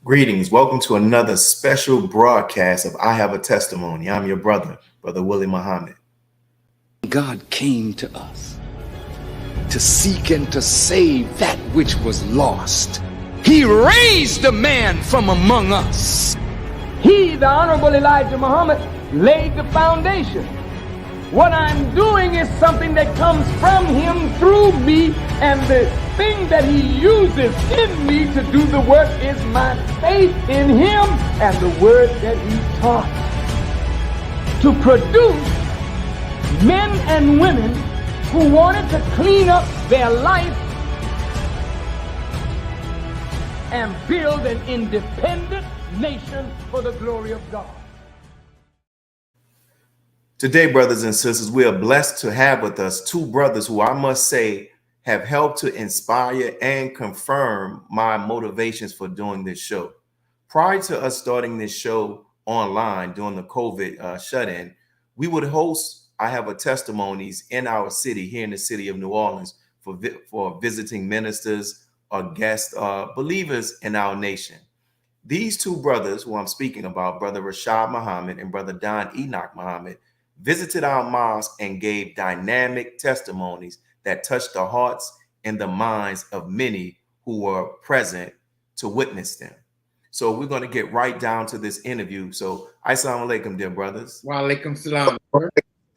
Greetings. Welcome to another special broadcast of I Have a Testimony. I'm your brother, Brother Willie Muhammad. God came to us to seek and to save that which was lost. He raised a man from among us. He, the Honorable Elijah Muhammad, laid the foundation. What I'm doing is something that comes from him through me, and the thing that he uses in me to do the work is my faith in him and the word that he taught. To produce men and women who wanted to clean up their life and build an independent nation for the glory of God. Today, brothers and sisters, we are blessed to have with us two brothers who I must say have helped to inspire and confirm my motivations for doing this show. Prior to us starting this show online during the COVID shut-in, we would host I Have a Testimonies in our city, here in the city of New Orleans, for visiting ministers or guest believers in our nation. These two brothers who I'm speaking about, Brother Rashad Muhammad and Brother Enoch Muhammad, visited our mosque and gave dynamic testimonies that touched the hearts and the minds of many who were present to witness them. So we're going to get right down to this interview. So assalamu alaikum, dear brothers. Wa alaikum salam.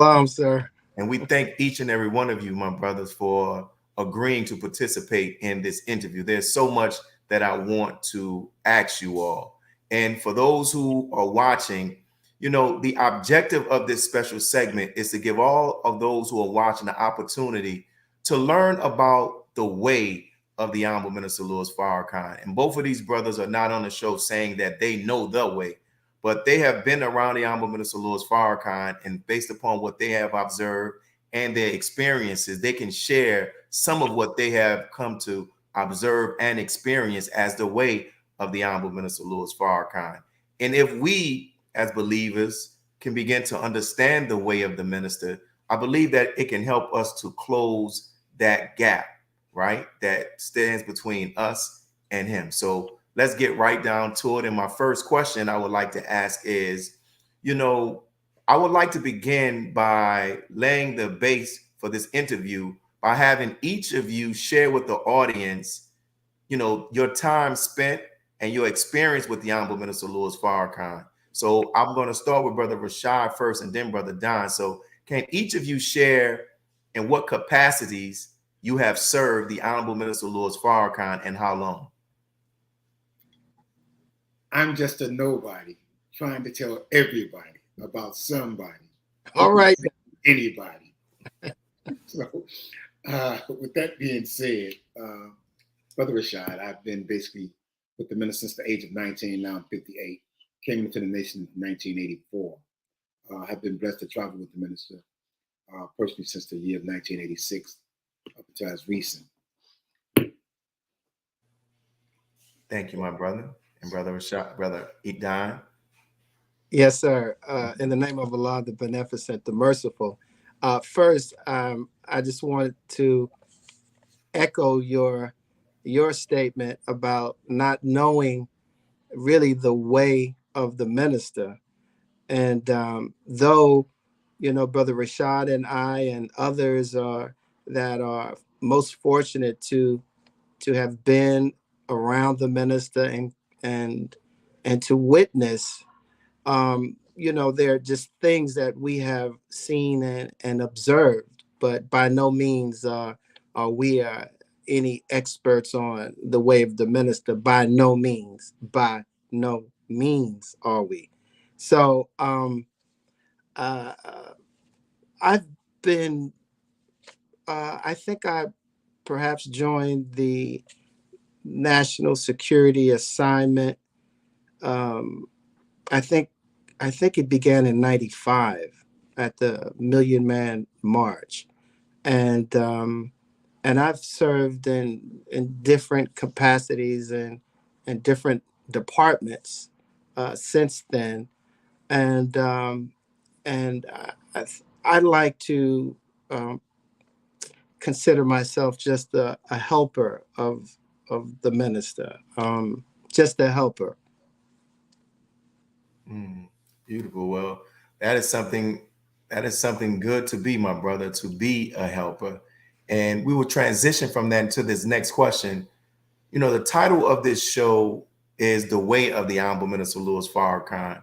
Salam, sir. And we thank each and every one of you, my brothers, for agreeing to participate in this interview. There's so much that I want to ask you all. And for those who are watching, you know, the objective of this special segment is to give all of those who are watching the opportunity to learn about the way of the Honorable Minister Louis Farrakhan. And both of these brothers are not on the show saying that they know the way, but they have been around the Honorable Minister Louis Farrakhan, and based upon what they have observed and their experiences, they can share some of what they have come to observe and experience as the way of the Honorable Minister Louis Farrakhan. And if we as believers can begin to understand the way of the minister, I believe that it can help us to close that gap, right? That stands between us and him. So let's get right down to it. And my first question I would like to ask is, you know, I would like to begin by laying the base for this interview by having each of you share with the audience, you know, your time spent and your experience with the Honorable Minister Louis Farrakhan. So I'm going to start with Brother Rashad first and then Brother Don. So can each of you share in what capacities you have served the Honorable Minister Louis Farrakhan and how long? I'm just a nobody trying to tell everybody about somebody. All right. Anybody. So with that being said, Brother Rashad, I've been basically with the minister since the age of 19, now I'm 58. Came into the nation in 1984. Have been blessed to travel with the minister personally since the year of 1986 up until as recent. Thank you, my brother. And Brother Rashad, Brother Don. Yes, sir. In the name of Allah, the Beneficent, the Merciful. First, I just wanted to echo your statement about not knowing really the way of the minister. And though, you know, Brother Rashad and I and others that are most fortunate to have been around the minister and to witness, you know, there are just things that we have seen and observed, but by no means are we any experts on the way of the minister. By no means are we. So I've been I think I perhaps joined the national security assignment. I think it began in '95 at the Million Man March, and I've served in different capacities and different departments since then, and I like to consider myself just a helper of the minister. just a helper. Beautiful. Well, that is something good to be, my brother, to be a helper. And we will transition from that into this next question. You know, the title of this show is The Way of the Honorable Minister Louis Farrakhan.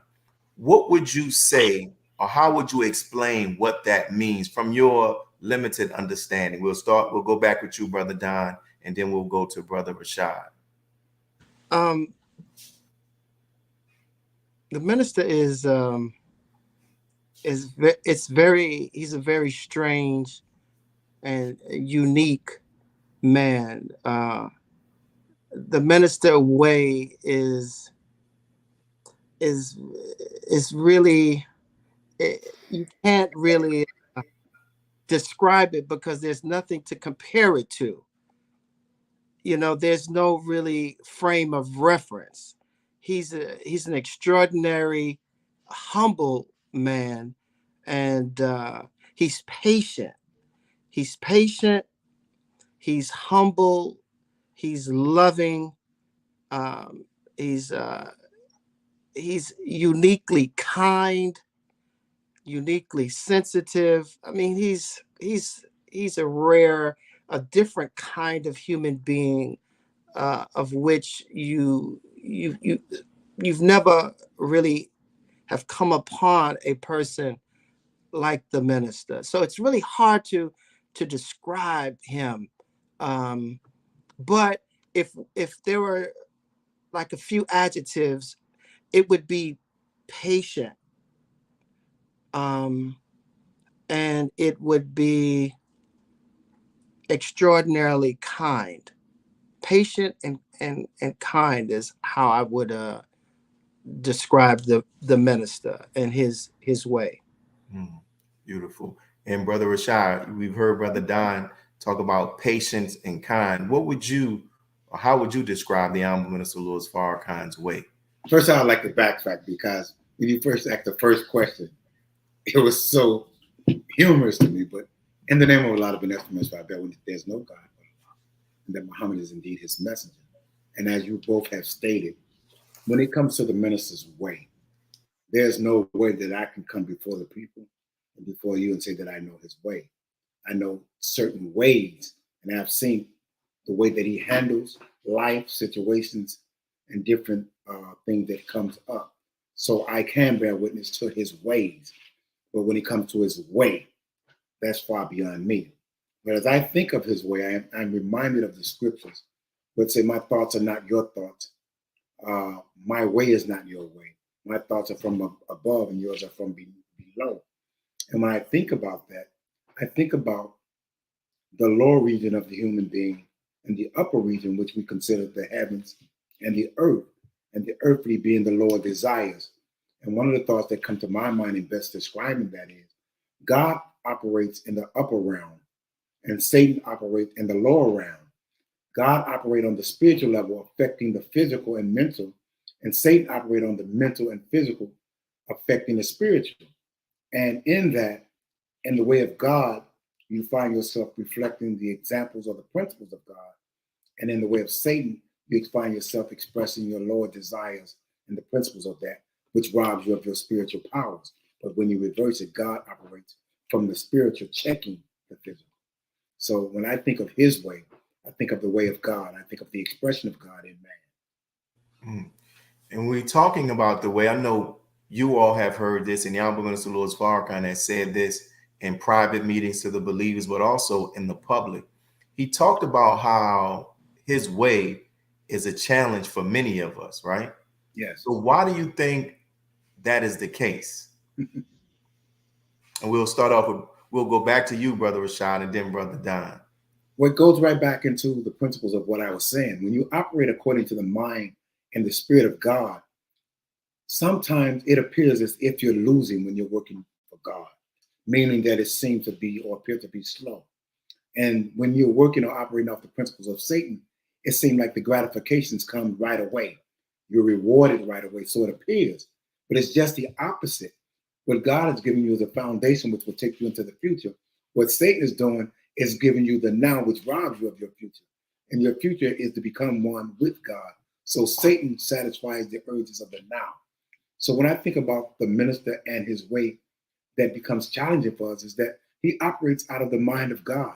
What would you say, or how would you explain what that means from your limited understanding? We'll go back with you, Brother Don, and then we'll go to Brother Rashad. The minister he's a very strange and unique man. The minister way is really, you can't really describe it because there's nothing to compare it to. You know, there's no really frame of reference. He's an extraordinary, humble man, and he's patient. He's patient. He's humble. He's loving. He's uniquely kind, uniquely sensitive. I mean, he's a different kind of human being, of which you've never really have come upon a person like the minister. So it's really hard to describe him. But if there were like a few adjectives, it would be patient, and it would be extraordinarily kind. Patient and kind is how I would describe the minister and his way. Beautiful. And Brother Rashad, we've heard Brother Don talk about patience and kind. What would you, or how would you describe the Honorable Minister Louis Farrakhan's way? First, I'd like to backtrack, because when you first asked the first question, it was so humorous to me. But in the name of a lot of benevolence, I bet there's no God, and that Muhammad is indeed his messenger. And as you both have stated, when it comes to the minister's way, there's no way that I can come before the people and before you and say that I know his way. I know certain ways, and I've seen the way that he handles life situations and different things that comes up. So I can bear witness to his ways. But when it comes to his way, that's far beyond me. But as I think of his way, I'm reminded of the scriptures, which say, my thoughts are not your thoughts. My way is not your way. My thoughts are from above and yours are from below. And when I think about that, I think about the lower region of the human being and the upper region, which we consider the heavens and the earthly being the lower desires. And one of the thoughts that come to my mind in best describing that is, God operates in the upper realm and Satan operates in the lower realm. God operates on the spiritual level, affecting the physical and mental, and Satan operates on the mental and physical, affecting the spiritual. And in that, in the way of God, you find yourself reflecting the examples or the principles of God. And in the way of Satan, you find yourself expressing your lower desires and the principles of that, which robs you of your spiritual powers. But when you reverse it, God operates from the spiritual, checking the physical. So when I think of his way, I think of the way of God. I think of the expression of God in man. And we're talking about the way, I know you all have heard this, and the Honorable Minister Louis Farrakhan has said this in private meetings to the believers, but also in the public. He talked about how his way is a challenge for many of us, right? Yes. So why do you think that is the case? And we'll start off with, we'll go back to you, Brother Rashad, and then Brother Don. Well, it goes right back into the principles of what I was saying. When you operate according to the mind and the spirit of God, sometimes it appears as if you're losing when you're working for God, meaning that it seems to be or appear to be slow. And when you're working or operating off the principles of Satan, it seems like the gratifications come right away. You're rewarded right away, so it appears. But it's just the opposite. What God is giving you is a foundation which will take you into the future. What Satan is doing is giving you the now, which robs you of your future. And your future is to become one with God, So Satan satisfies the urges of the now. So when I think about the minister and his way, that becomes challenging for us is that he operates out of the mind of God.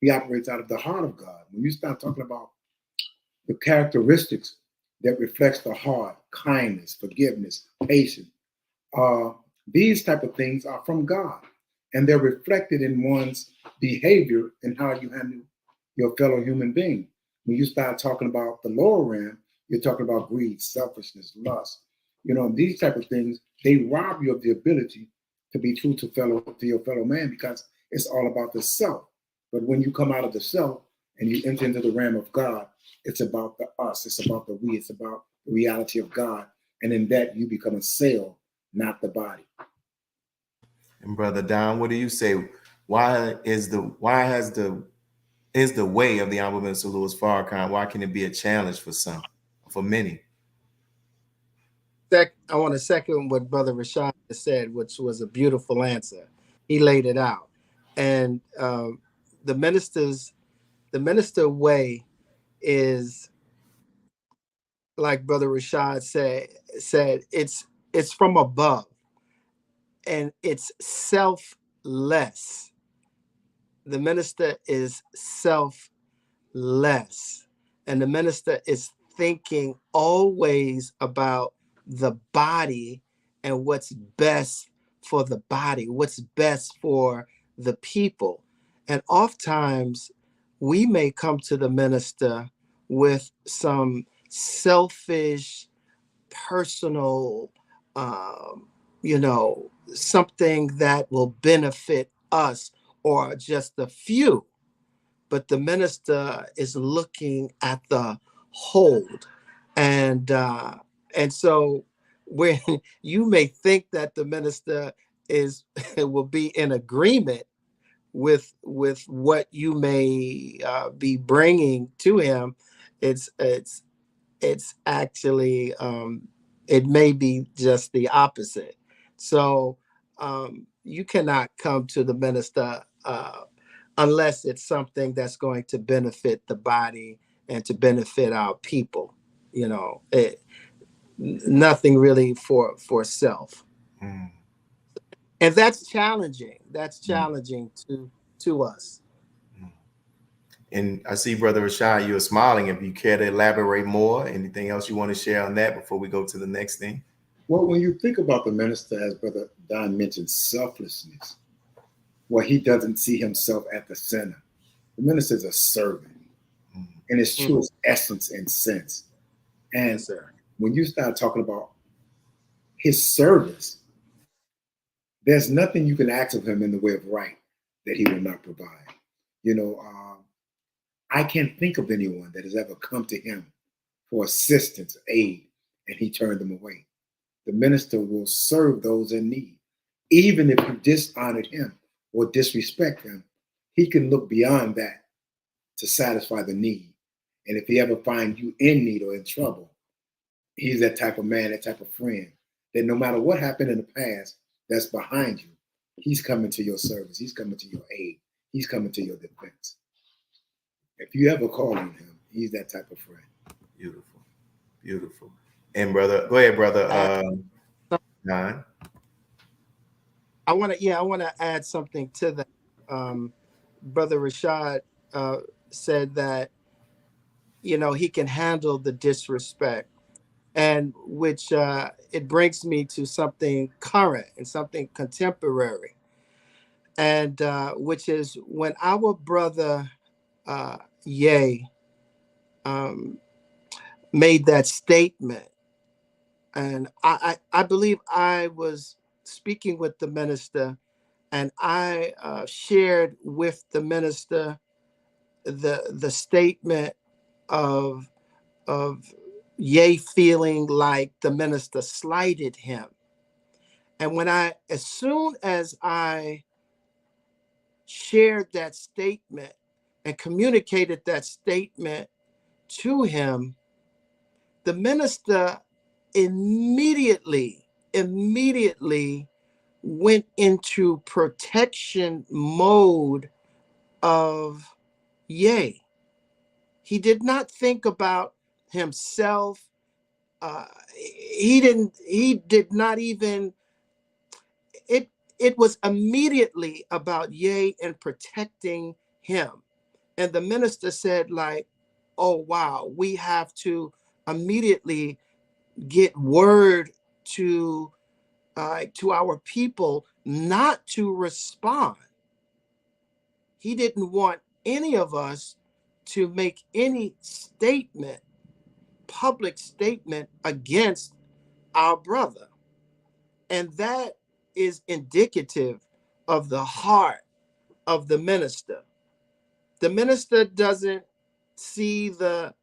He operates out of the heart of God. When you start talking about the characteristics that reflects the heart, kindness, forgiveness, patience, these type of things are from God, and they're reflected in one's behavior and how you handle your fellow human being. When you start talking about the lower realm, you're talking about greed, selfishness, lust. You know, these type of things, they rob you of the ability to be true to your fellow man, because it's all about the self. But when you come out of the self and you enter into the realm of God, it's about the us, it's about the we, it's about the reality of God. And in that you become a cell, not the body. And Brother Don, what do you say? Why is the way of the Honorable Minister Louis Farrakhan? Why can it be a challenge for some, for many? I want to second what Brother Rashad said, which was a beautiful answer. He laid it out, and the minister way is, like Brother Rashad said, it's from above, and it's selfless. The minister is selfless, and the minister is thinking always about the body and what's best for the body, what's best for the people. And oftentimes we may come to the minister with some selfish, personal, something that will benefit us or just a few. But the minister is looking at the whole, and so when you may think that the minister will be in agreement with what you may be bringing to him, it's actually it may be just the opposite. So you cannot come to the minister unless it's something that's going to benefit the body and to benefit our people. Nothing really for self. Mm. And that's challenging. That's challenging to us. And I see, Brother Rashad, you're smiling. If you care to elaborate more, anything else you want to share on that before we go to the next thing? Well, when you think about the minister, as Brother Don mentioned, selflessness, well, he doesn't see himself at the center. The minister is a servant in its truest essence and sense. And Yes, sir. when you start talking about his service, there's nothing you can ask of him in the way of right that he will not provide. I can't think of anyone that has ever come to him for assistance, aid, and he turned them away. The minister will serve those in need. Even if you dishonored him or disrespect him, he can look beyond that to satisfy the need. And if he ever finds you in need or in trouble, he's that type of man, that type of friend, that no matter what happened in the past that's behind you, he's coming to your service. He's coming to your aid. He's coming to your defense. If you ever call on him, he's that type of friend. Beautiful. Beautiful. And brother, go ahead, Brother Don. I want to add something to that. Brother Rashad said that he can handle the disrespect, and which it brings me to something current and something contemporary, and which is when our brother Ye made that statement, and I believe I was speaking with the minister, and I shared with the minister the statement of Ye feeling like the minister slighted him. And as soon as I shared that statement and communicated that statement to him, the minister immediately went into protection mode of Ye. He did not think about himself. He did not even, it was immediately about Ye and protecting him. And the minister said, like, oh, wow, we have to immediately get word to our people not to respond. He didn't want any of us to make any statement, public statement against our brother. And that is indicative of the heart of the minister. The minister doesn't see the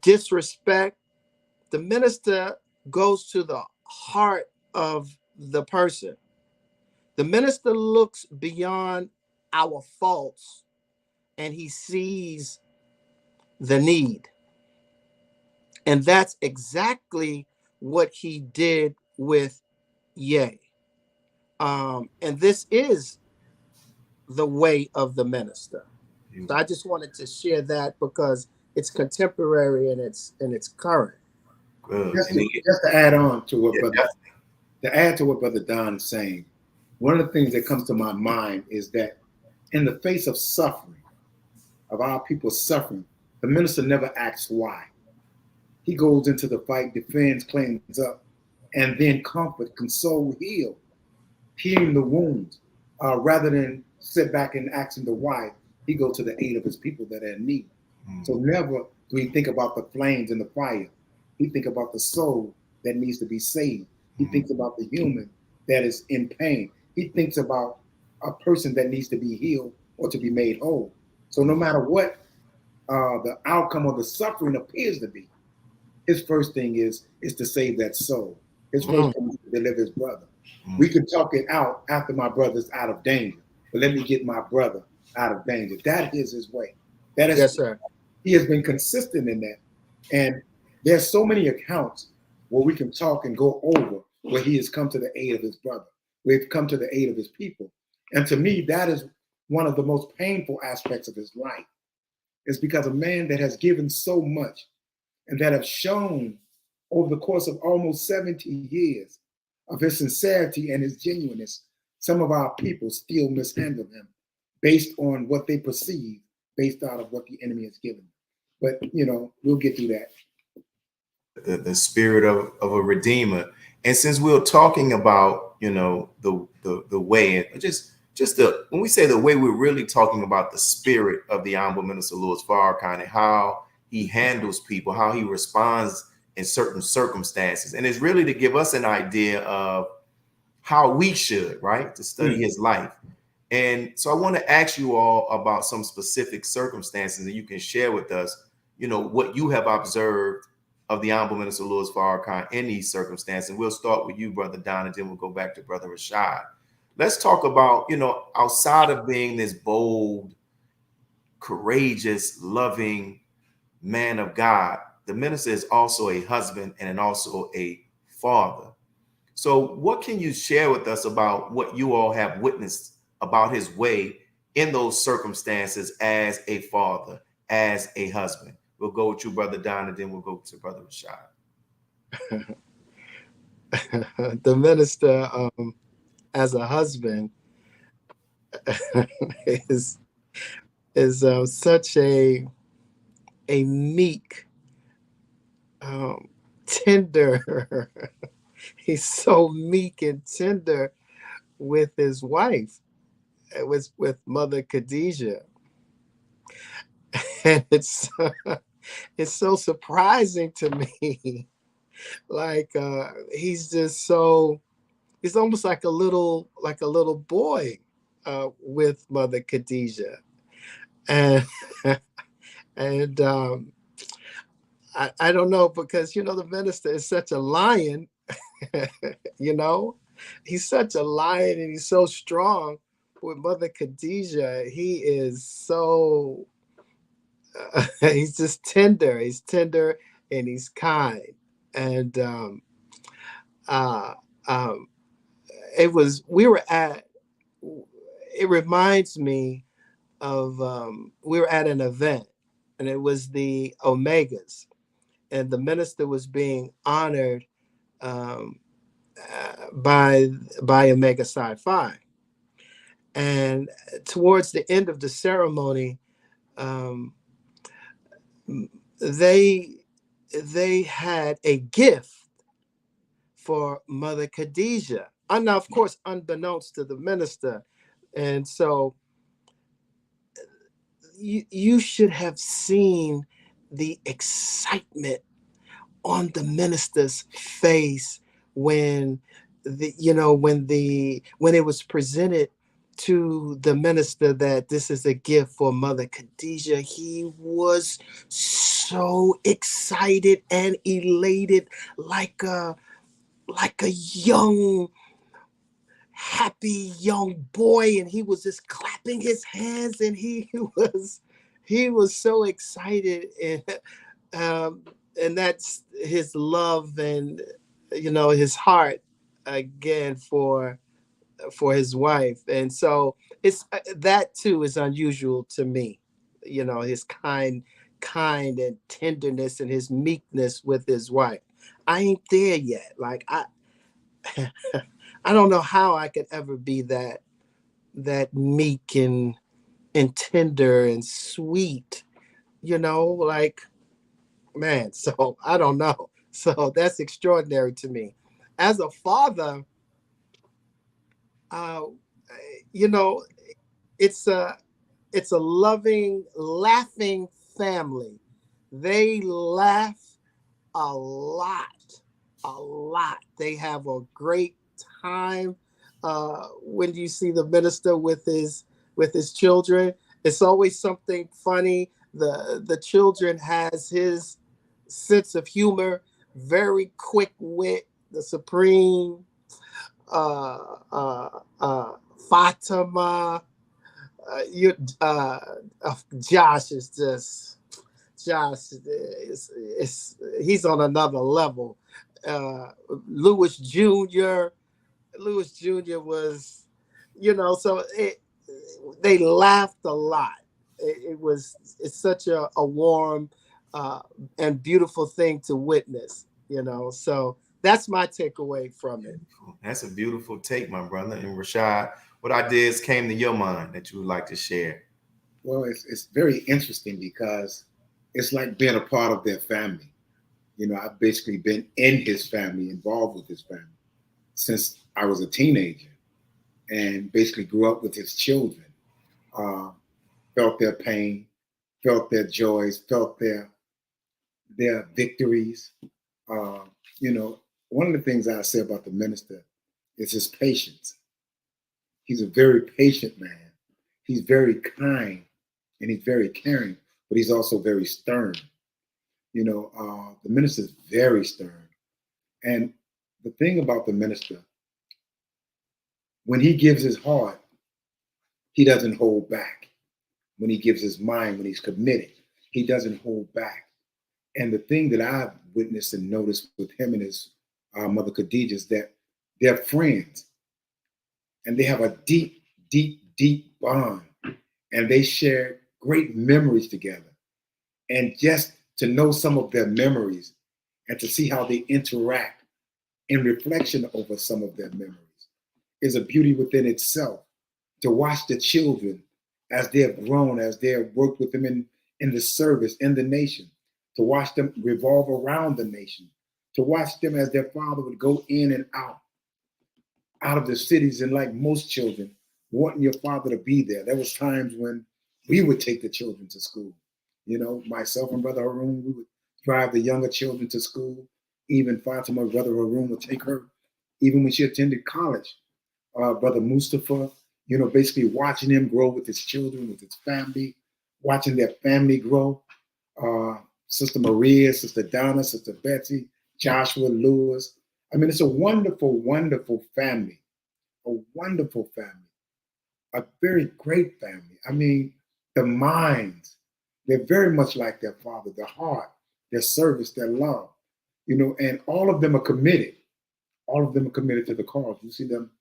disrespect. The minister goes to the heart of the person. The minister looks beyond our faults and he sees the need. And that's exactly what he did with Ye. And this is the way of the minister. So I just wanted to share that because it's contemporary and it's current. Just to add on to what Brother Don is saying, one of the things that comes to my mind is that in the face of suffering, of our people suffering, the minister never asks why. He goes into the fight, defends, cleans up, and then comfort, console, healing the wounds, rather than sit back and asking the why. He goes to the aid of his people that are in need. So never do he think about the flames and the fire. He think about the soul that needs to be saved. He thinks about the human that is in pain. He thinks about a person that needs to be healed or to be made whole. So no matter what the outcome of the suffering appears to be, his first thing is to save that soul. His first thing is to deliver his brother. We can talk it out after my brother's out of danger, but let me get my brother out of danger. That is his way. That is, yes, sir. He has been consistent in that. And there's so many accounts where we can talk and go over where he has come to the aid of his brother. We've come to the aid of his people. And to me, that is one of the most painful aspects of his life. It's because a man that has given so much and that have shown over the course of almost 70 years of his sincerity and his genuineness, some of our people still mishandle him based on what they perceive, based out of what the enemy has given them. But, we'll get through that. The spirit of a redeemer. And since we're talking about, the way, and when we say the way, we're really talking about the spirit of the Honorable Minister Louis Farrakhan and how he handles people, how he responds in certain circumstances. And it's really to give us an idea of how we should, right, to study his life. And so I want to ask you all about some specific circumstances that you can share with us, what you have observed of the Honorable Minister Louis Farrakhan in these circumstances. And we'll start with you, Brother Don, and then we'll go back to Brother Rashad. Let's talk about, outside of being this bold, courageous, loving man of God, the minister is also a husband and also a father. So what can you share with us about what you all have witnessed about his way in those circumstances as a father, as a husband? We'll go with you, Brother Don, and then we'll go to Brother Rashad. The minister, as a husband, is such a meek, tender. He's so meek and tender with his wife, with Mother Khadijah, and it's so surprising to me. Like he's almost like a little boy with Mother Khadijah, and I don't know, because the minister is such a lion. He's such a lion and he's so strong. With Mother Khadijah, he is so he's just tender. He's tender and he's kind. And it reminds me of we were at an event, and it was the Omegas, and the minister was being honored um, by Omega Psi Phi. And towards the end of the ceremony, um, they had a gift for Mother Khadijah. And now, of course, unbeknownst to the minister. And so you should have seen the excitement on the minister's face when when it was presented to the minister that this is a gift for Mother Khadijah. He was so excited and elated, like a young, happy young boy, and he was just clapping his hands, and he was so excited. And that's his love and his heart again for his wife. And so it's that too is unusual to me, his kind and tenderness and his meekness with his wife. I ain't there yet. Like I I don't know how I could ever be that meek and tender and sweet, like, man. So I don't know. So that's extraordinary to me. As a father, uh, you know, it's a loving, laughing family. They laugh a lot, a lot. They have a great time when you see the minister with his children. It's always something funny. The children has his sense of humor, very quick wit, the supreme uh, uh, uh, Fatima. You Josh is just Josh he's on another level. Louis Jr. was, so they laughed a lot. It's such a warm and beautiful thing to witness, so that's my takeaway from it. That's a beautiful take, my brother. And Rashad, what ideas came to your mind that you would like to share? Well, it's very interesting because it's like being a part of their family. I've basically been in his family, involved with his family since I was a teenager, and basically grew up with his children. Felt their pain, felt their joys, felt their victories. One of the things I say about the minister is his patience. He's a very patient man. He's very kind and he's very caring, but he's also very stern. The minister is very stern. And the thing about the minister, when he gives his heart, he doesn't hold back. When he gives his mind, when he's committed, he doesn't hold back. And the thing that I've witnessed and noticed with him and his mother Khadijah is that they're friends. And they have a deep, deep, deep bond. And they share great memories together. And just to know some of their memories and to see how they interact in reflection over some of their memories is a beauty within itself. To watch the children as they have grown, as they have worked with them in the service, in the nation, to watch them revolve around the nation, to watch them as their father would go in and out of the cities, and like most children, wanting your father to be there. There was times when we would take the children to school. Myself and Brother Haroon, we would drive the younger children to school. Even Fatima, Brother Haroon would take her, even when she attended college. Brother Mustafa, basically watching him grow with his children, with his family, watching their family grow. Sister Maria, Sister Donna, Sister Betsy, Joshua, Lewis. I mean, it's a wonderful, wonderful family, a wonderful family, a very great family. I mean, the minds, they're very much like their father, their heart, their service, their love, and all of them are committed. All of them are committed to the cause. You see them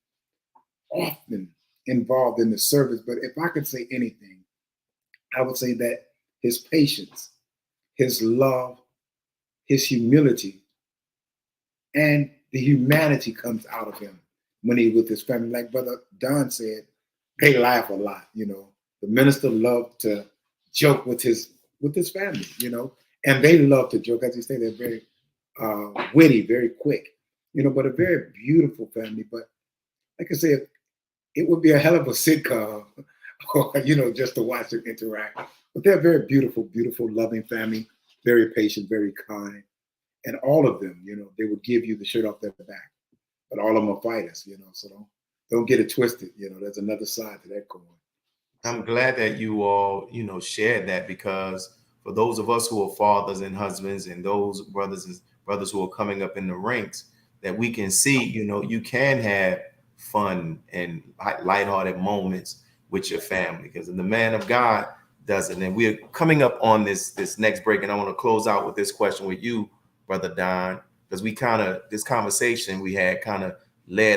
often involved in the service. But if I could say anything, I would say that his patience, his love, his humility, and the humanity comes out of him when he with his family. Like Brother Don said, they laugh a lot, you know. The minister loved to joke with his family, you know, and they love to joke. As you say, they're very witty, very quick, you know, but a very beautiful family. But like I said, it would be a hell of a sitcom, or, you know, just to watch them interact. But they're a very beautiful, beautiful, loving family, very patient, very kind. And all of them, you know, they would give you the shirt off their back. But all of them are fighters, you know, so don't get it twisted. You know, there's another side to that coin. I'm glad that you all, you know, shared that, because for those of us who are fathers and husbands, and those brothers who are coming up in the ranks, that we can see, you know, you can have fun and lighthearted moments with your family, because the man of God does it. And we're coming up on this next break, and I want to close out with this question with you, Brother Don, because we this conversation we had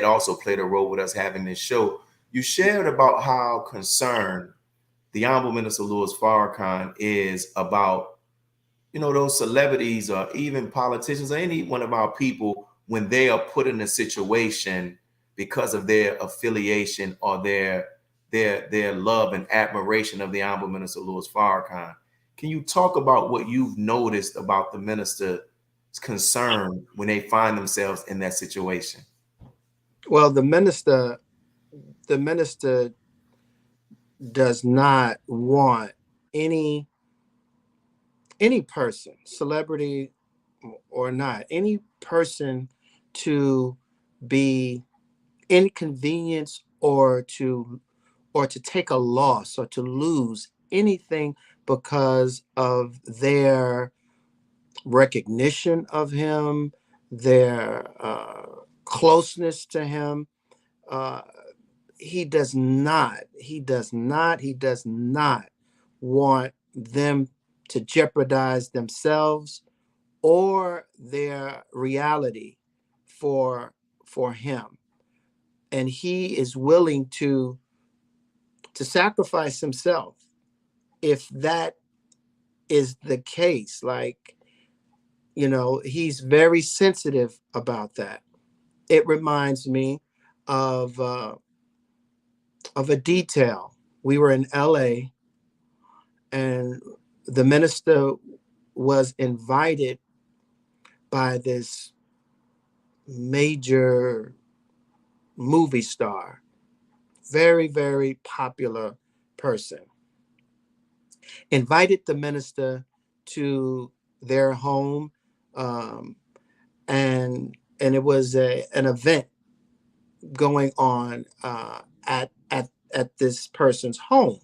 also played a role with us having this show. You shared about how concerned the Honorable Minister Louis Farrakhan is about, you know, those celebrities or even politicians or any one of our people when they are put in a situation because of their affiliation or their love and admiration of the Honorable Minister Louis Farrakhan. Can you talk about what you've noticed about the minister's concern when they find themselves in that situation? Well, the minister does not want any person, celebrity or not, any person to be inconvenienced or to take a loss or to lose anything because of their recognition of him, their closeness to him. He does not want them to jeopardize themselves or their reality for him. And he is willing to sacrifice himself if that is the case. Like, you know, he's very sensitive about that. It reminds me of a detail. We were in LA, and the minister was invited by this major movie star, very, very popular person, invited the minister to their home, and it was an event going on at this person's home,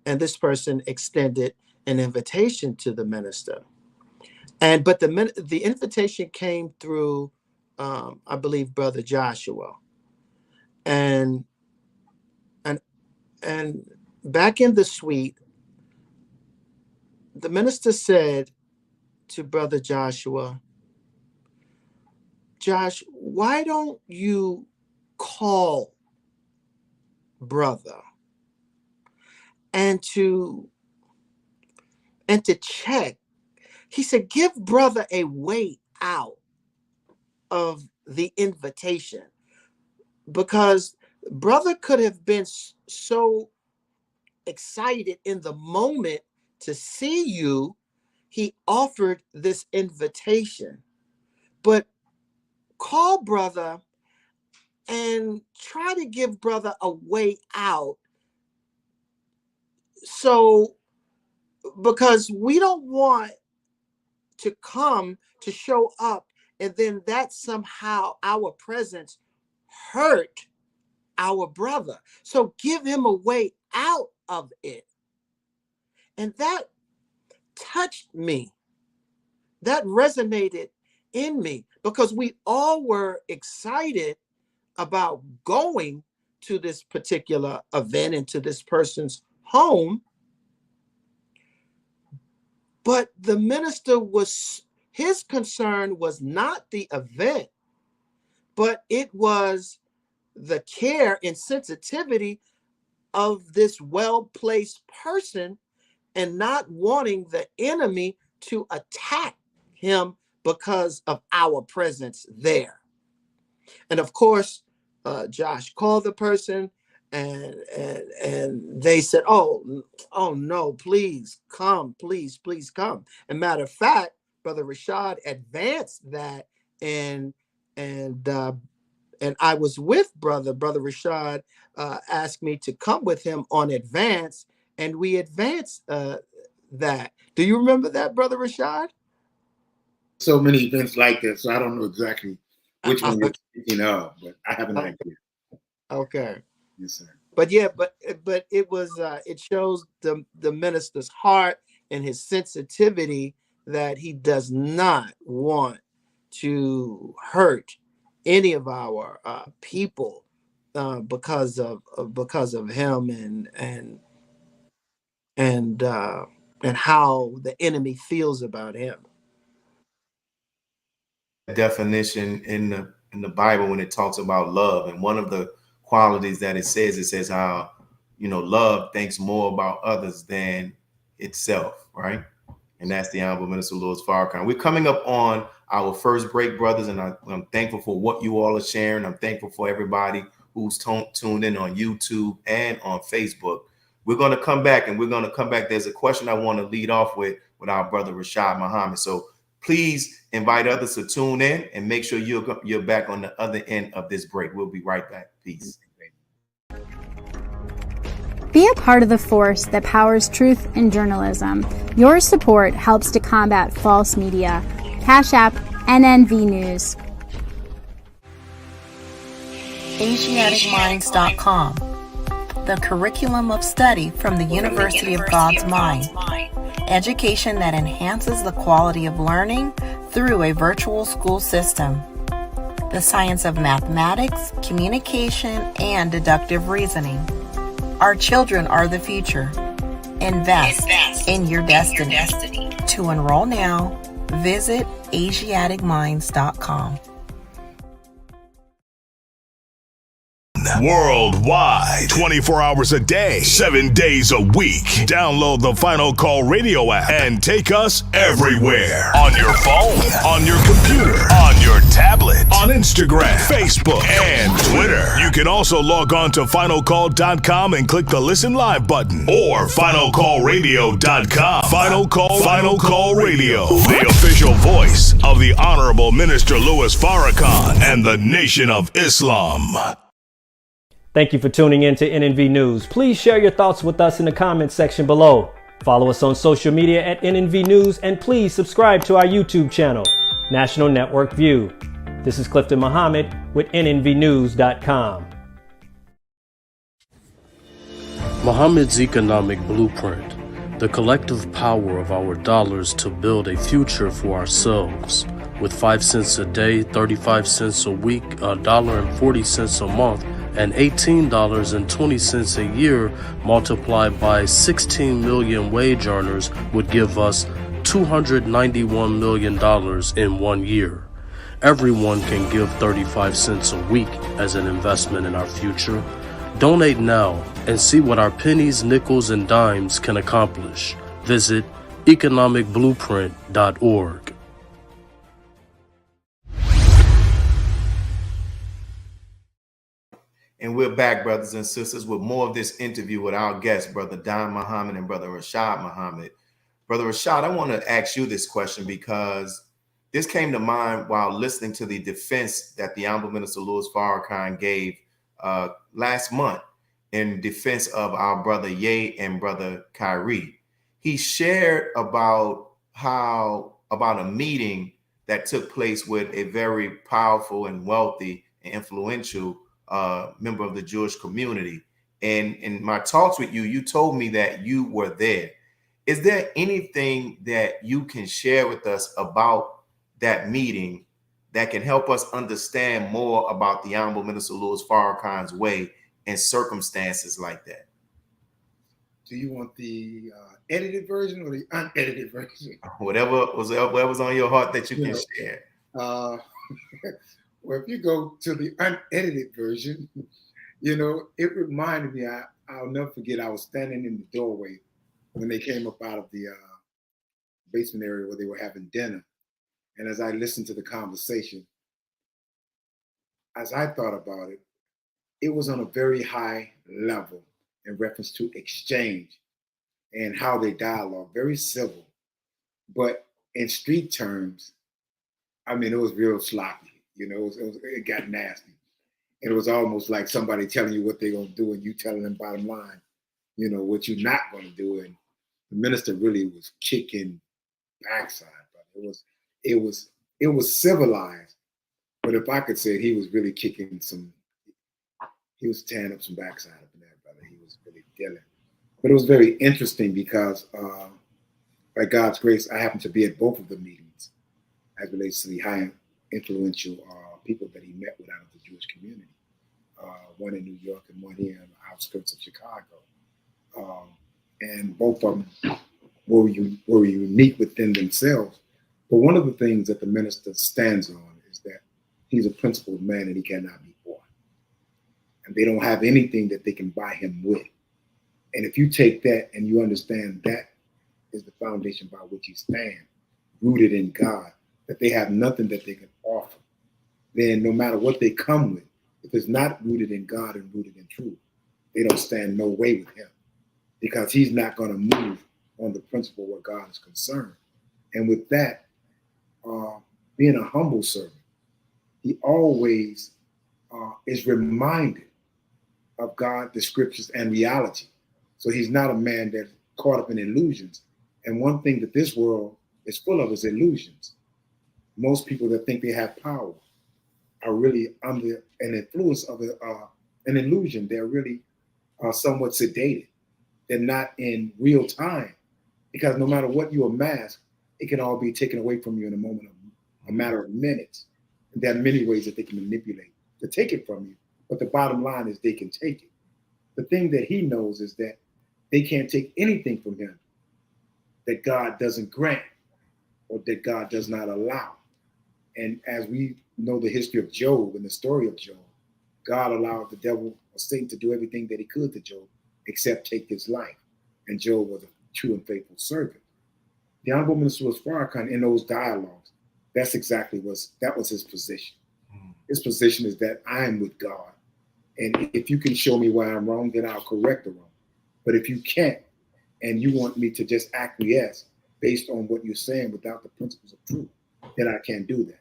and this person extended an invitation to the minister, but the invitation came through, I believe, Brother Joshua, and back in the suite, the minister said to Brother Joshua, "Josh, why don't you call brother and to check?" He said, "Give brother a way out of the invitation, because brother could have been so excited in the moment to see you. He offered this invitation, but call brother and try to give brother a way out, so because we don't want to come to show up and then that somehow our presence hurt our brother. So give him a way out of it." And that touched me. That resonated in me, because we all were excited about going to this particular event, into this person's home. But the minister his concern was not the event, but it was the care and sensitivity of this well-placed person and not wanting the enemy to attack him because of our presence there. And of course, Josh called the person, and they said, "Oh no, please come, please come." And matter of fact, Brother Rashad advanced that, and I was with Brother Rashad, asked me to come with him on advance, and we advanced that. Do you remember that, Brother Rashad? So many events like that, so I don't know exactly which one you're speaking of, but I have an idea. Okay. Yes, sir. But yeah, but it was it shows the minister's heart and his sensitivity, that he does not want to hurt any of our people because of him, and how the enemy feels about him. Definition in the Bible when it talks about love, and one of the qualities that it says how, love thinks more about others than itself, right? And that's the Honorable Minister Louis Farrakhan. We're coming up on our first break, brothers, and I'm thankful for what you all are sharing. I'm thankful for everybody who's tuned in on YouTube and on Facebook. We're going to come back, There's a question I want to lead off with our brother Rashad Muhammad. So please invite others to tune in, and make sure you're back on the other end of this break. We'll be right back. Peace. Be a part of the force that powers truth in journalism. Your support helps to combat false media. Cash App NNV News. AsiaticMinds.com, the curriculum of study from the University of God's Mind. Education that enhances the quality of learning through a virtual school system. The science of mathematics, communication, and deductive reasoning. Our children are the future. Invest in your destiny. To enroll now, visit AsiaticMinds.com. Worldwide, 24 hours a day, 7 days a week. Download the Final Call Radio app and take us everywhere. On your phone, on your computer, on your tablet, on Instagram, Facebook, and Twitter. You can also log on to finalcall.com and click the Listen Live button, or finalcallradio.com. Final Call Radio, the official voice of the Honorable Minister Louis Farrakhan and the Nation of Islam. Thank you for tuning in to NNV News. Please share your thoughts with us in the comments section below. Follow us on social media at NNV News, and please subscribe to our YouTube channel, National Network View. This is Clifton Muhammad with NNVnews.com. Muhammad's economic blueprint, the collective power of our dollars to build a future for ourselves. With 5 cents a day, 35 cents a week, $1.40 a month, and $18.20 a year multiplied by 16 million wage earners would give us $291 million in 1 year. Everyone can give 35 cents a week as an investment in our future. Donate now and see what our pennies, nickels, and dimes can accomplish. Visit economicblueprint.org. And we're back, brothers and sisters, with more of this interview with our guests, Brother Don Muhammad and Brother Rashad Muhammad. Brother Rashad, I want to ask you this question because this came to mind while listening to the defense that the Honorable Minister Louis Farrakhan gave last month in defense of our brother Ye and Brother Kyrie. He shared about a meeting that took place with a very powerful and wealthy and influential member of the Jewish community. And in my talks with you, you told me that you were there. Is there anything that you can share with us about that meeting that can help us understand more about the Honorable Minister Louis Farrakhan's way and circumstances like that? Do you want the edited version or the unedited version? Whatever was on your heart that you can share. Well, if you go to the unedited version, it reminded me, I'll never forget, I was standing in the doorway when they came up out of the basement area where they were having dinner. And as I listened to the conversation, as I thought about it, it was on a very high level in reference to exchange and how they dialogue, very civil. But in street terms, I mean, it was real sloppy. You know, it got nasty. And it was almost like somebody telling you what they're going to do and you telling them bottom line, you know, what you're not going to do. And the minister really was kicking backside, but it was civilized. But if I could say it, he was really kicking he was tearing up some backside up in there, brother. He was really dealing. But it was very interesting because by God's grace, I happened to be at both of the meetings as relates to the high influential people that he met with out of the Jewish community. One in New York and one here on the outskirts of Chicago. And both of them were unique within themselves. But one of the things that the minister stands on is that he's a principled man and he cannot be bought. And they don't have anything that they can buy him with. And if you take that and you understand that is the foundation by which he stands, rooted in God, that they have nothing that they can offer, then no matter what they come with, if it's not rooted in God and rooted in truth, they don't stand no way with him, because he's not going to move on the principle where God is concerned. And with that, being a humble servant, he always is reminded of God, the scriptures, and reality. So he's not a man that's caught up in illusions. And one thing that this world is full of is illusions. Most people that think they have power are really under an influence of an illusion. They're really somewhat sedated. They're not in real time, because no matter what you amass, it can all be taken away from you in a matter of minutes. And there are many ways that they can manipulate to take it from you. But the bottom line is they can take it. The thing that he knows is that they can't take anything from him that God doesn't grant or that God does not allow. And as we know the history of Job and the story of Job, God allowed the devil or Satan to do everything that he could to Job except take his life. And Job was a true and faithful servant. The Honorable Minister Louis Farrakhan, in those dialogues, that's exactly that was his position. His position is that I am with God. And if you can show me why I'm wrong, then I'll correct the wrong. But if you can't, and you want me to just acquiesce based on what you're saying without the principles of truth, then I can't do that.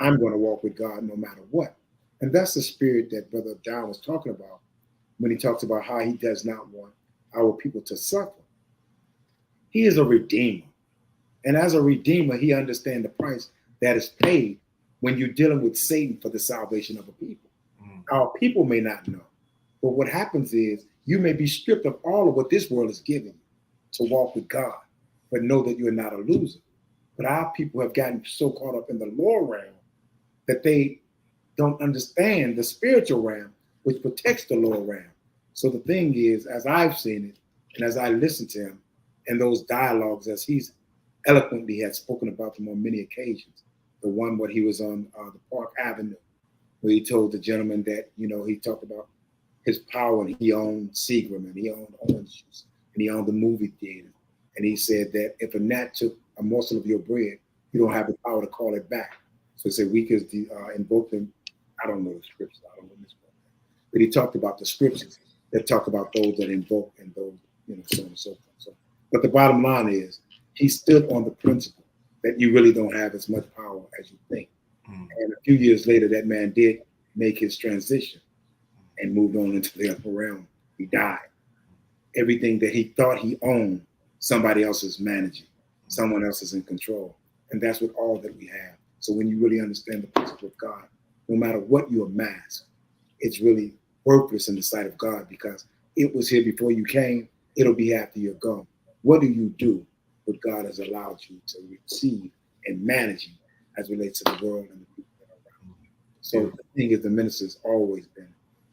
I'm going to walk with God no matter what. And that's the spirit that Brother John was talking about when he talks about how he does not want our people to suffer. He is a redeemer. And as a redeemer, he understands the price that is paid when you're dealing with Satan for the salvation of a people. Our people may not know. But what happens is you may be stripped of all of what this world is giving you to walk with God, but know that you're not a loser. But our people have gotten so caught up in the lower realm that they don't understand the spiritual realm, which protects the lower realm. So the thing is, as I've seen it, and as I listen to him, and those dialogues, as he's eloquently had spoken about them on many occasions, the one where he was on the Park Avenue, where he told the gentleman that, you know, he talked about his power, and he owned Seagram, and he owned orange juice, and he owned the movie theater. And he said that if a gnat took a morsel of your bread, you don't have the power to call it back. So he said we could invoke them. I don't know the scriptures. I don't know this book. But he talked about the scriptures that talk about those that invoke and those, you know, so on and so forth. So, but the bottom line is he stood on the principle that you really don't have as much power as you think. And a few years later, that man did make his transition and moved on into the upper realm. He died. Everything that he thought he owned, somebody else is managing. Someone else is in control. And that's what all that we have. So when you really understand the principle of God, no matter what you amass, it's really worthless in the sight of God, because it was here before you came. It'll be after you're gone. What do you do what God has allowed you to receive and managing as relates to the world and the people that are around you? So the thing is, the minister's always been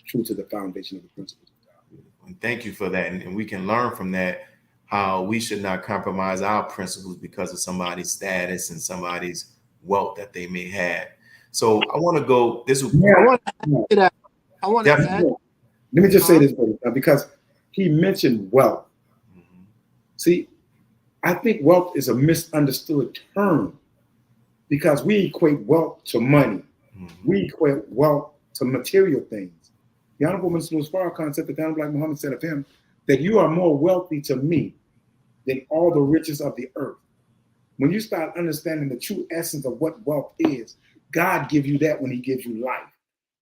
true to the foundation of the principles of God. And thank you for that. And we can learn from that how we should not compromise our principles because of somebody's status and somebody's wealth that they may have. So I want to go. I want to add. Let me just say this, because he mentioned wealth. See, I think wealth is a misunderstood term because we equate wealth to money. We equate wealth to material things. The Honorable Minister Louis Farrakhan said that the Honorable Muhammad said of him that you are more wealthy to me than all the riches of the earth. When you start understanding the true essence of what wealth is, God gives you that when he gives you life.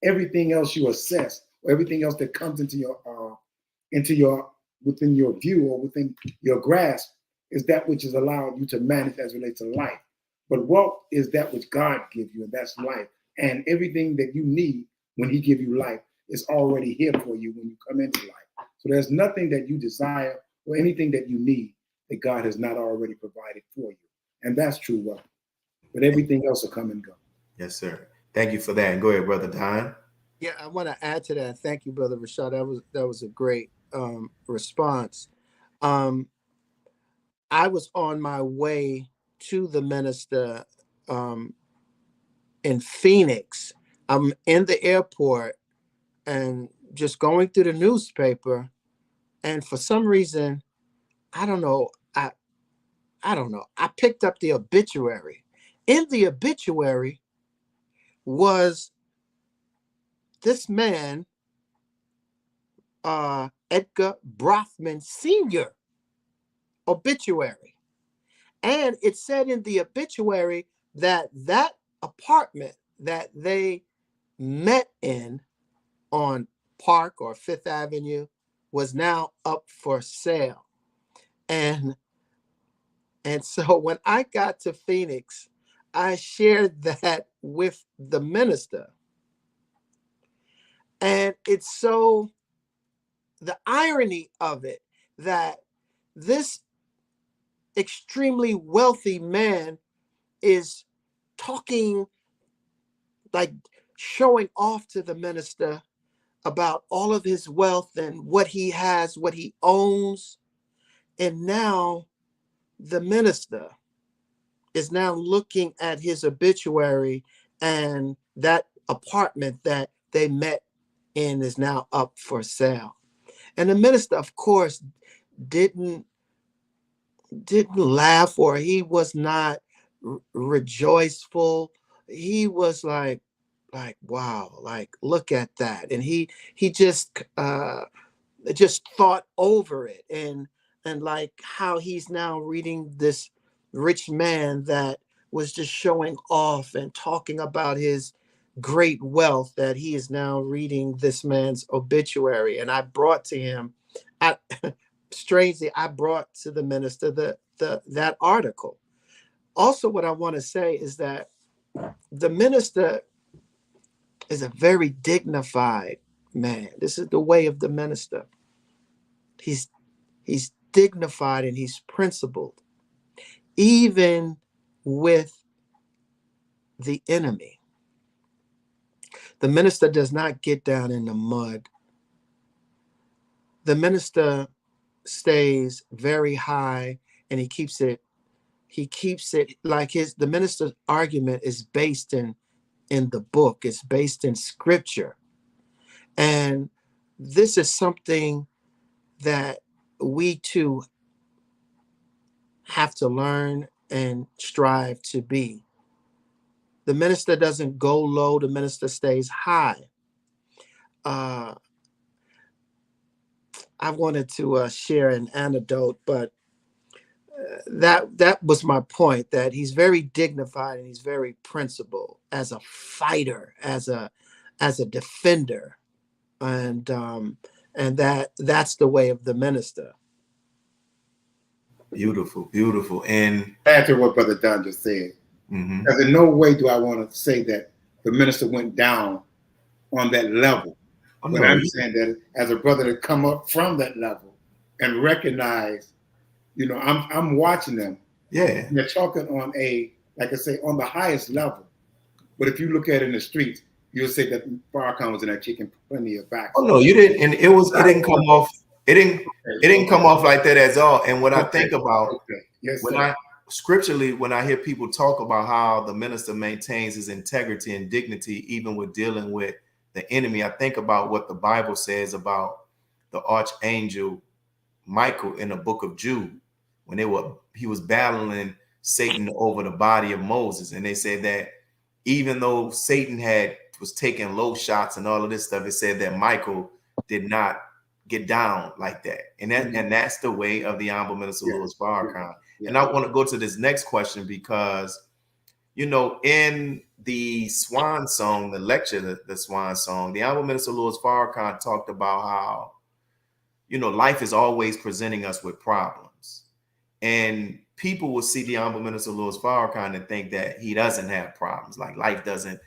Everything else you assess, or everything else that comes into your within your view or within your grasp is that which is allowed you to manage as relates to life. But wealth is that which God gives you, and that's life. And everything that you need when he gives you life is already here for you when you come into life. So there's nothing that you desire or anything that you need that God has not already provided for you. And that's true wealth. But everything else will come and go. Yes, sir. Thank you for that. And go ahead, Brother Don. Yeah, I want to add to that. Thank you, Brother Rashad. That was a great response. I was on my way to the minister in Phoenix. I'm in the airport and just going through the newspaper, and for some reason, I don't know. I picked up the obituary. In the obituary was this man, Edgar Brothman Sr. obituary. And it said in the obituary that that apartment that they met in on Park or Fifth Avenue was now up for sale. And so when I got to Phoenix, I shared that with the minister. And it's so, the irony of it, that this extremely wealthy man is talking, like showing off to the minister about all of his wealth and what he has, what he owns. And now the minister is now looking at his obituary, and that apartment that they met in is now up for sale. And the minister, of course, didn't laugh, or he was not rejoiceful. He was like, wow, like, look at that. And he just thought over it, and like how he's now reading this rich man that was just showing off and talking about his great wealth, that he is now reading this man's obituary. And I brought to him, strangely, I brought to the minister that article. Also, what I want to say is that the minister is a very dignified man. This is the way of the minister. He's dignified and he's principled, even with the enemy. The minister does not get down in the mud. The minister stays very high, and he keeps it like the minister's argument is based in the book. It's based in scripture. And this is something that we too have to learn and strive to be. The minister doesn't go low, the minister stays high. I wanted to share an anecdote, but that was my point, that he's very dignified and he's very principled as a fighter, as a defender. And that's the way of the minister. Beautiful, beautiful. And add to what Brother Don just said. Because in no way do I want to say that the minister went down on that level. But I'm saying that as a brother to come up from that level and recognize, I'm watching them. Yeah. And they're talking on like I say, on the highest level. But if you look at it in the streets, you'll say that Farrakhan was in there kicking plenty of back. Oh no, you didn't. And it didn't come off. It didn't come off like that at all. And what I think about scripturally, when I hear people talk about how the minister maintains his integrity and dignity, even with dealing with the enemy, I think about what the Bible says about the archangel Michael in the book of Jude. when he was battling Satan over the body of Moses. And they said that even though Satan was taking low shots and all of this stuff, it said that Michael did not get down like that. And that's the way of the Honorable Minister Louis Farrakhan. Yeah. And I want to go to this next question because, you know, in the Swan Song, the lecture, the Swan Song, the Honorable Minister Louis Farrakhan talked about how, you know, life is always presenting us with problems. And people will see the Honorable Minister Louis Farrakhan and think that he doesn't have problems, like life doesn't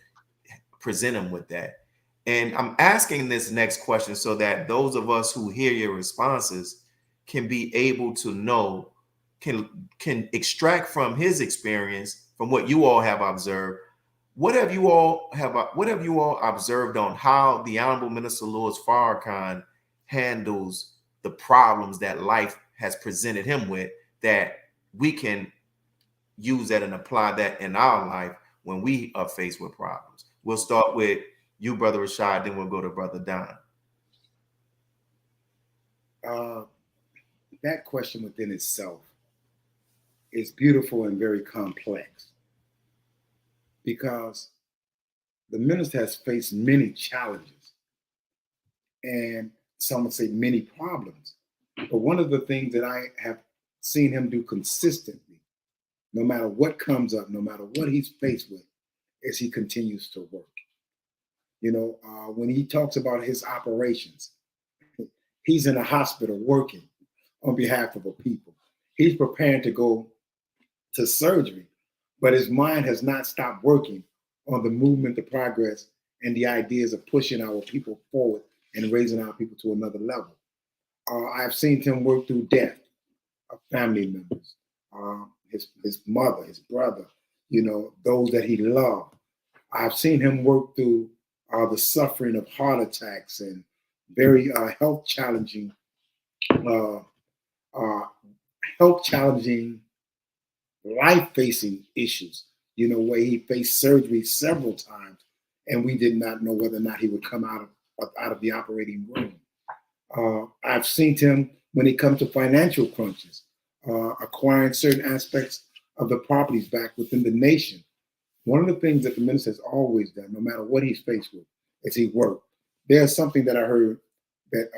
present him with that. And I'm asking this next question so that those of us who hear your responses can be able to know, can extract from his experience, from what you all have observed. What have you all observed on how the Honorable Minister Louis Farrakhan handles the problems that life has presented him with, that we can use that and apply that in our life when we are faced with problems? We'll start with you, Brother Rashad, then we'll go to Brother Don. That question within itself is beautiful and very complex, because the minister has faced many challenges and some would say many problems. But one of the things that I have seen him do consistently, no matter what comes up, no matter what he's faced with, is he continues to work. You know, when he talks about his operations, he's in a hospital working on behalf of a people. He's preparing to go to surgery, but his mind has not stopped working on the movement, the progress, and the ideas of pushing our people forward and raising our people to another level. I've seen him work through death of family members, his mother, his brother, you know, those that he loved. I've seen him work through the suffering of heart attacks and very health challenging life-facing issues, you know, where he faced surgery several times and we did not know whether or not he would come out of the operating room. I've seen him when it comes to financial crunches, acquiring certain aspects of the properties back within the nation. One of the things that the minister has always done, no matter what he's faced with, is he worked. There's something that I heard that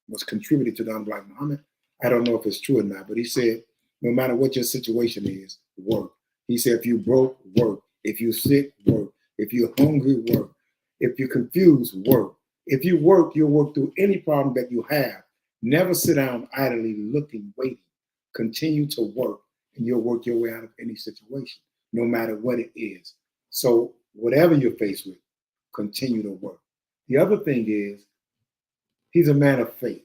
was contributed to the Honorable Muhammad. I don't know if it's true or not, but he said, no matter what your situation is, work. He said, if you broke, work. If you sick, work. If you're hungry, work. If you're confused, work. If you work, you'll work through any problem that you have. Never sit down idly looking, waiting. Continue to work, and you'll work your way out of any situation, no matter what it is. So whatever you're faced with, continue to work. The other thing is, he's a man of faith.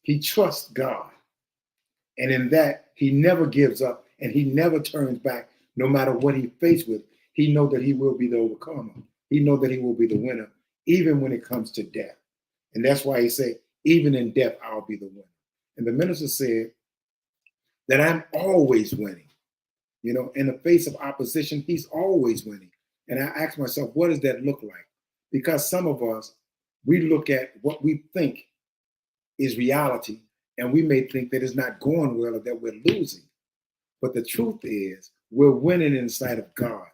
He trusts God. And in that, he never gives up and he never turns back, no matter what he's faced with. He knows that he will be the overcomer. He knows that he will be the winner, even when it comes to death. And that's why he said, even in death, I'll be the winner. And the minister said that I'm always winning. You know, in the face of opposition, he's always winning. And I asked myself, what does that look like? Because some of us, we look at what we think is reality, and we may think that it's not going well or that we're losing. But the truth is, we're winning in the sight of God.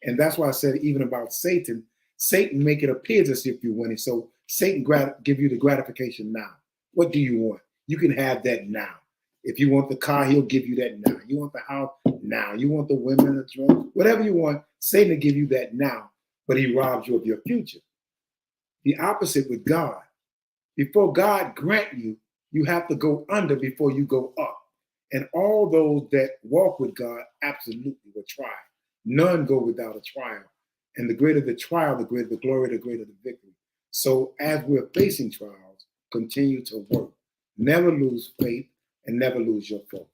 And that's why I said, even about Satan, Satan make it appear as if you're winning. So Satan give you the gratification now. What do you want? You can have that now. If you want the car, he'll give you that now. You want the house now. You want the women, the drugs, whatever you want, Satan will give you that now, but he robs you of your future. The opposite with God. Before God grant you, you have to go under before you go up. And all those that walk with God absolutely will try. None go without a trial. And the greater the trial, the greater the glory, the greater the victory. So as we're facing trials, continue to work. Never lose faith and never lose your focus.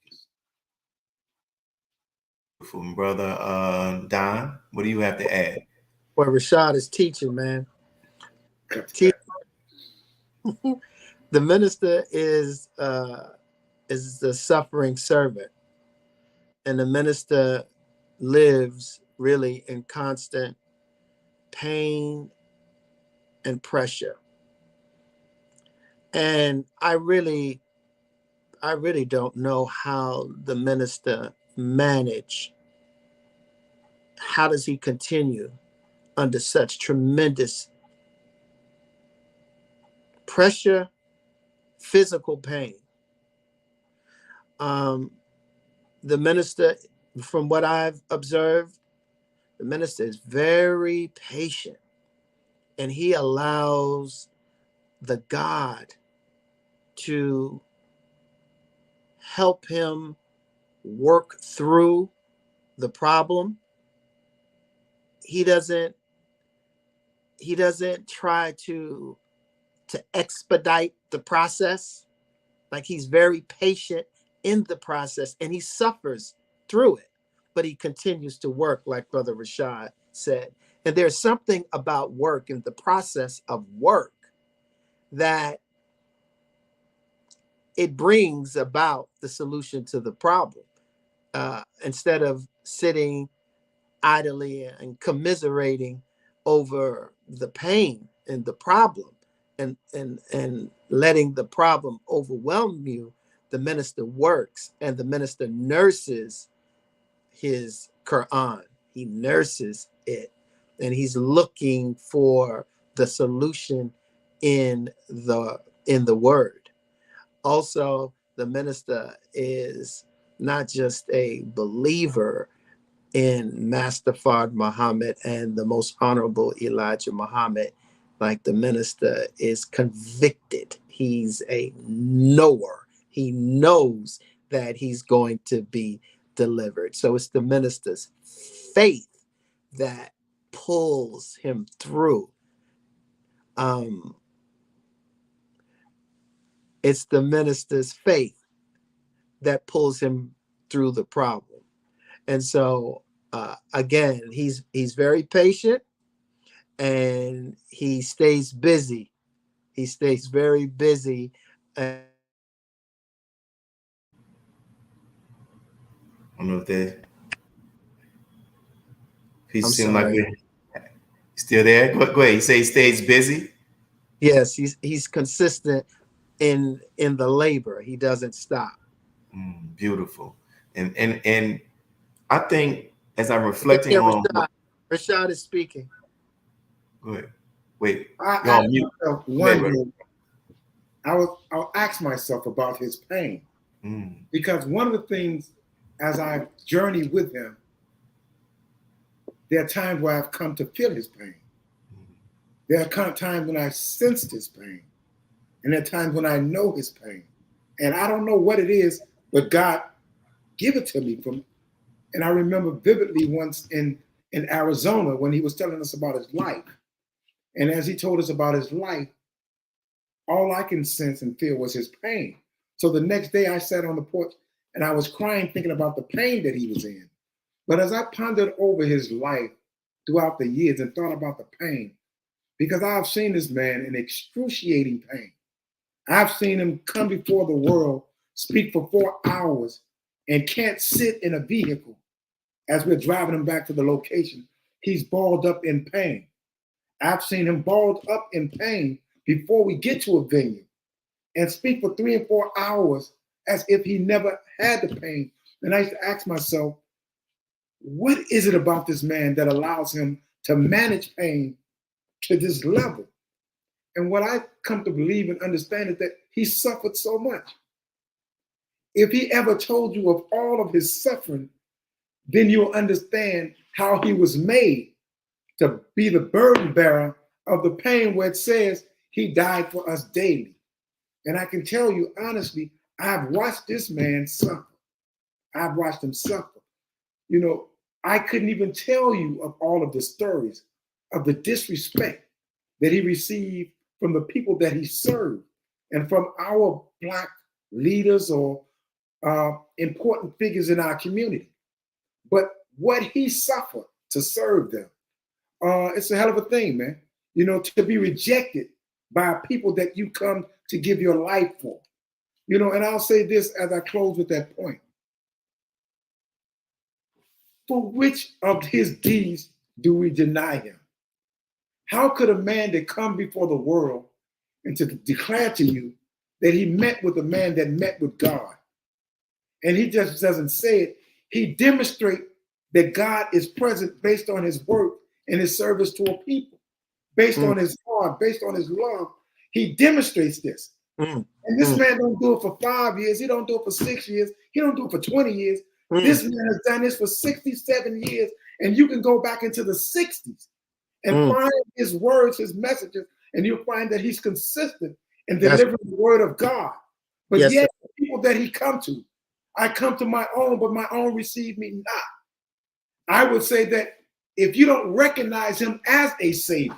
From Brother Don, what do you have to add? Well, Rashad is teaching, man. The minister is the suffering servant, and the minister lives really in constant pain and pressure. And I really I really don't know how the minister managed. How does he continue under such tremendous pressure, physical pain? The minister, from what I've observed, the minister is very patient, and he allows the God to help him work through the problem. He doesn't try to expedite the process. Like, he's very patient in the process, and he suffers through it, but he continues to work, like Brother Rashad said. And there's something about work and the process of work that it brings about the solution to the problem. Instead of sitting idly and commiserating over the pain and the problem and letting the problem overwhelm you, the minister works, and the minister nurses his Quran. He nurses it, and he's looking for the solution in the word. Also, the minister is not just a believer in Master Fard Muhammad and the Most Honorable Elijah Muhammad. Like, the minister is convicted. He's a knower. He knows that he's going to be delivered. So it's the minister's faith that pulls him through. It's the minister's faith that pulls him through the problem. And so, again, he's very patient, and he stays busy. He stays very busy. I don't know if he seemed like he's still there. Go ahead. You say he stays busy? Yes, he's consistent in the labor. He doesn't stop. Beautiful. And I think, as I'm reflecting on Rashad is speaking. Go ahead. Wait. I'll ask myself about his pain. Because one of the things, as I've journeyed with him, there are times where I've come to feel his pain. There are times when I sensed his pain. And there are times when I know his pain. And I don't know what it is, but God give it to me. And I remember vividly once in Arizona when he was telling us about his life. And as he told us about his life, all I can sense and feel was his pain. So the next day I sat on the porch and I was crying, thinking about the pain that he was in. But as I pondered over his life throughout the years and thought about the pain, because I've seen this man in excruciating pain. I've seen him come before the world, speak for 4 hours, and can't sit in a vehicle as we're driving him back to the location. He's balled up in pain. I've seen him balled up in pain before we get to a venue and speak for 3 and 4 hours as if he never had the pain. And I used to ask myself, what is it about this man that allows him to manage pain to this level? And what I come to believe and understand is that he suffered so much. If he ever told you of all of his suffering, then you'll understand how he was made to be the burden bearer of the pain, where it says he died for us daily. And I can tell you honestly, I've watched this man suffer. I've watched him suffer. You know, I couldn't even tell you of all of the stories of the disrespect that he received from the people that he served and from our Black leaders or important figures in our community. But what he suffered to serve them, it's a hell of a thing, man. You know, to be rejected by people that you come to give your life for. You know, and I'll say this as I close with that point. For which of his deeds do we deny him? How could a man that come before the world and to declare to you that he met with a man that met with God. And he just doesn't say it. He demonstrates that God is present based on his work and his service to a people, based on his heart, based on his love. He demonstrates this. And this man don't do it for 5 years. He don't do it for 6 years. He don't do it for 20 years. This man has done this for 67 years. And you can go back into the 60s and find his words, his messages, and you'll find that he's consistent in delivering the word of God. But yet, the people that he come to, I come to my own, but my own receive me not. I would say that if you don't recognize him as a savior,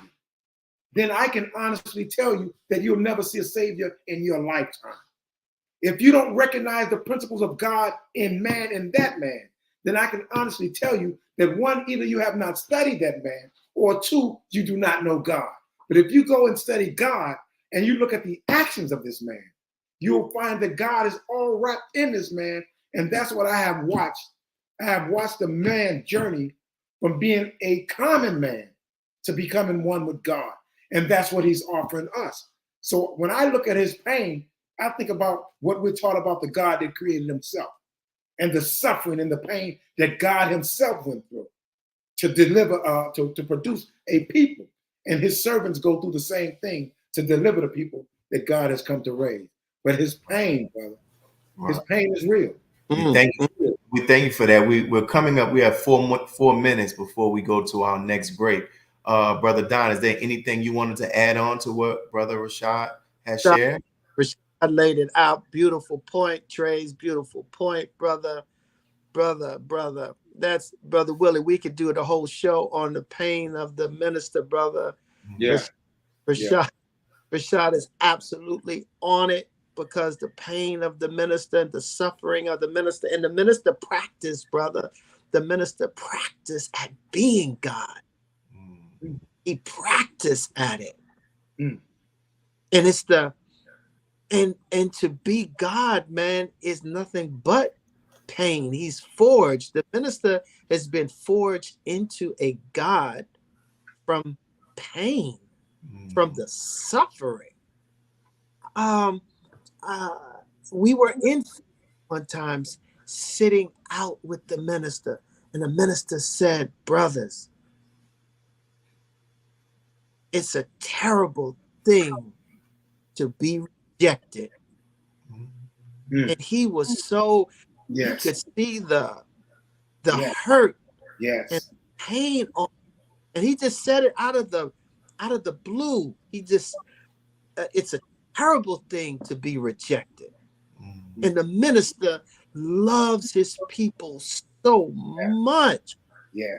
then I can honestly tell you that you'll never see a savior in your lifetime. If you don't recognize the principles of God in man and that man, then I can honestly tell you that one, either you have not studied that man, or two, you do not know God. But if you go and study God and you look at the actions of this man, you'll find that God is all wrapped in this man. And that's what I have watched. I have watched the man journey from being a common man to becoming one with God. And that's what he's offering us. So when I look at his pain, I think about what we're taught about the God that created himself and the suffering and the pain that God himself went through to deliver, to produce a people. And his servants go through the same thing to deliver the people that God has come to raise. But his pain, brother, his pain is real. We thank you for that. We're coming up. We have 4 minutes before we go to our next break. Brother Don, is there anything you wanted to add on to what Brother Rashad has shared? Rashad laid it out. Beautiful point, Trey's beautiful point, brother. That's Brother Willie. We could do the whole show on the pain of the minister, brother. Yeah. Rashad is absolutely on it, because the pain of the minister, the suffering of the minister, and the minister practice, brother. The minister practiced at being God. He practiced at it. And it's and to be God, man, is nothing but pain. He's forged. The minister has been forged into a God from pain, from the suffering. We were in one time sitting out with the minister, and the minister said, brothers, it's a terrible thing to be rejected. And he was so, you could see the hurt and pain on, and he just said it out of the blue. He just, it's a terrible thing to be rejected. And the minister loves his people so much,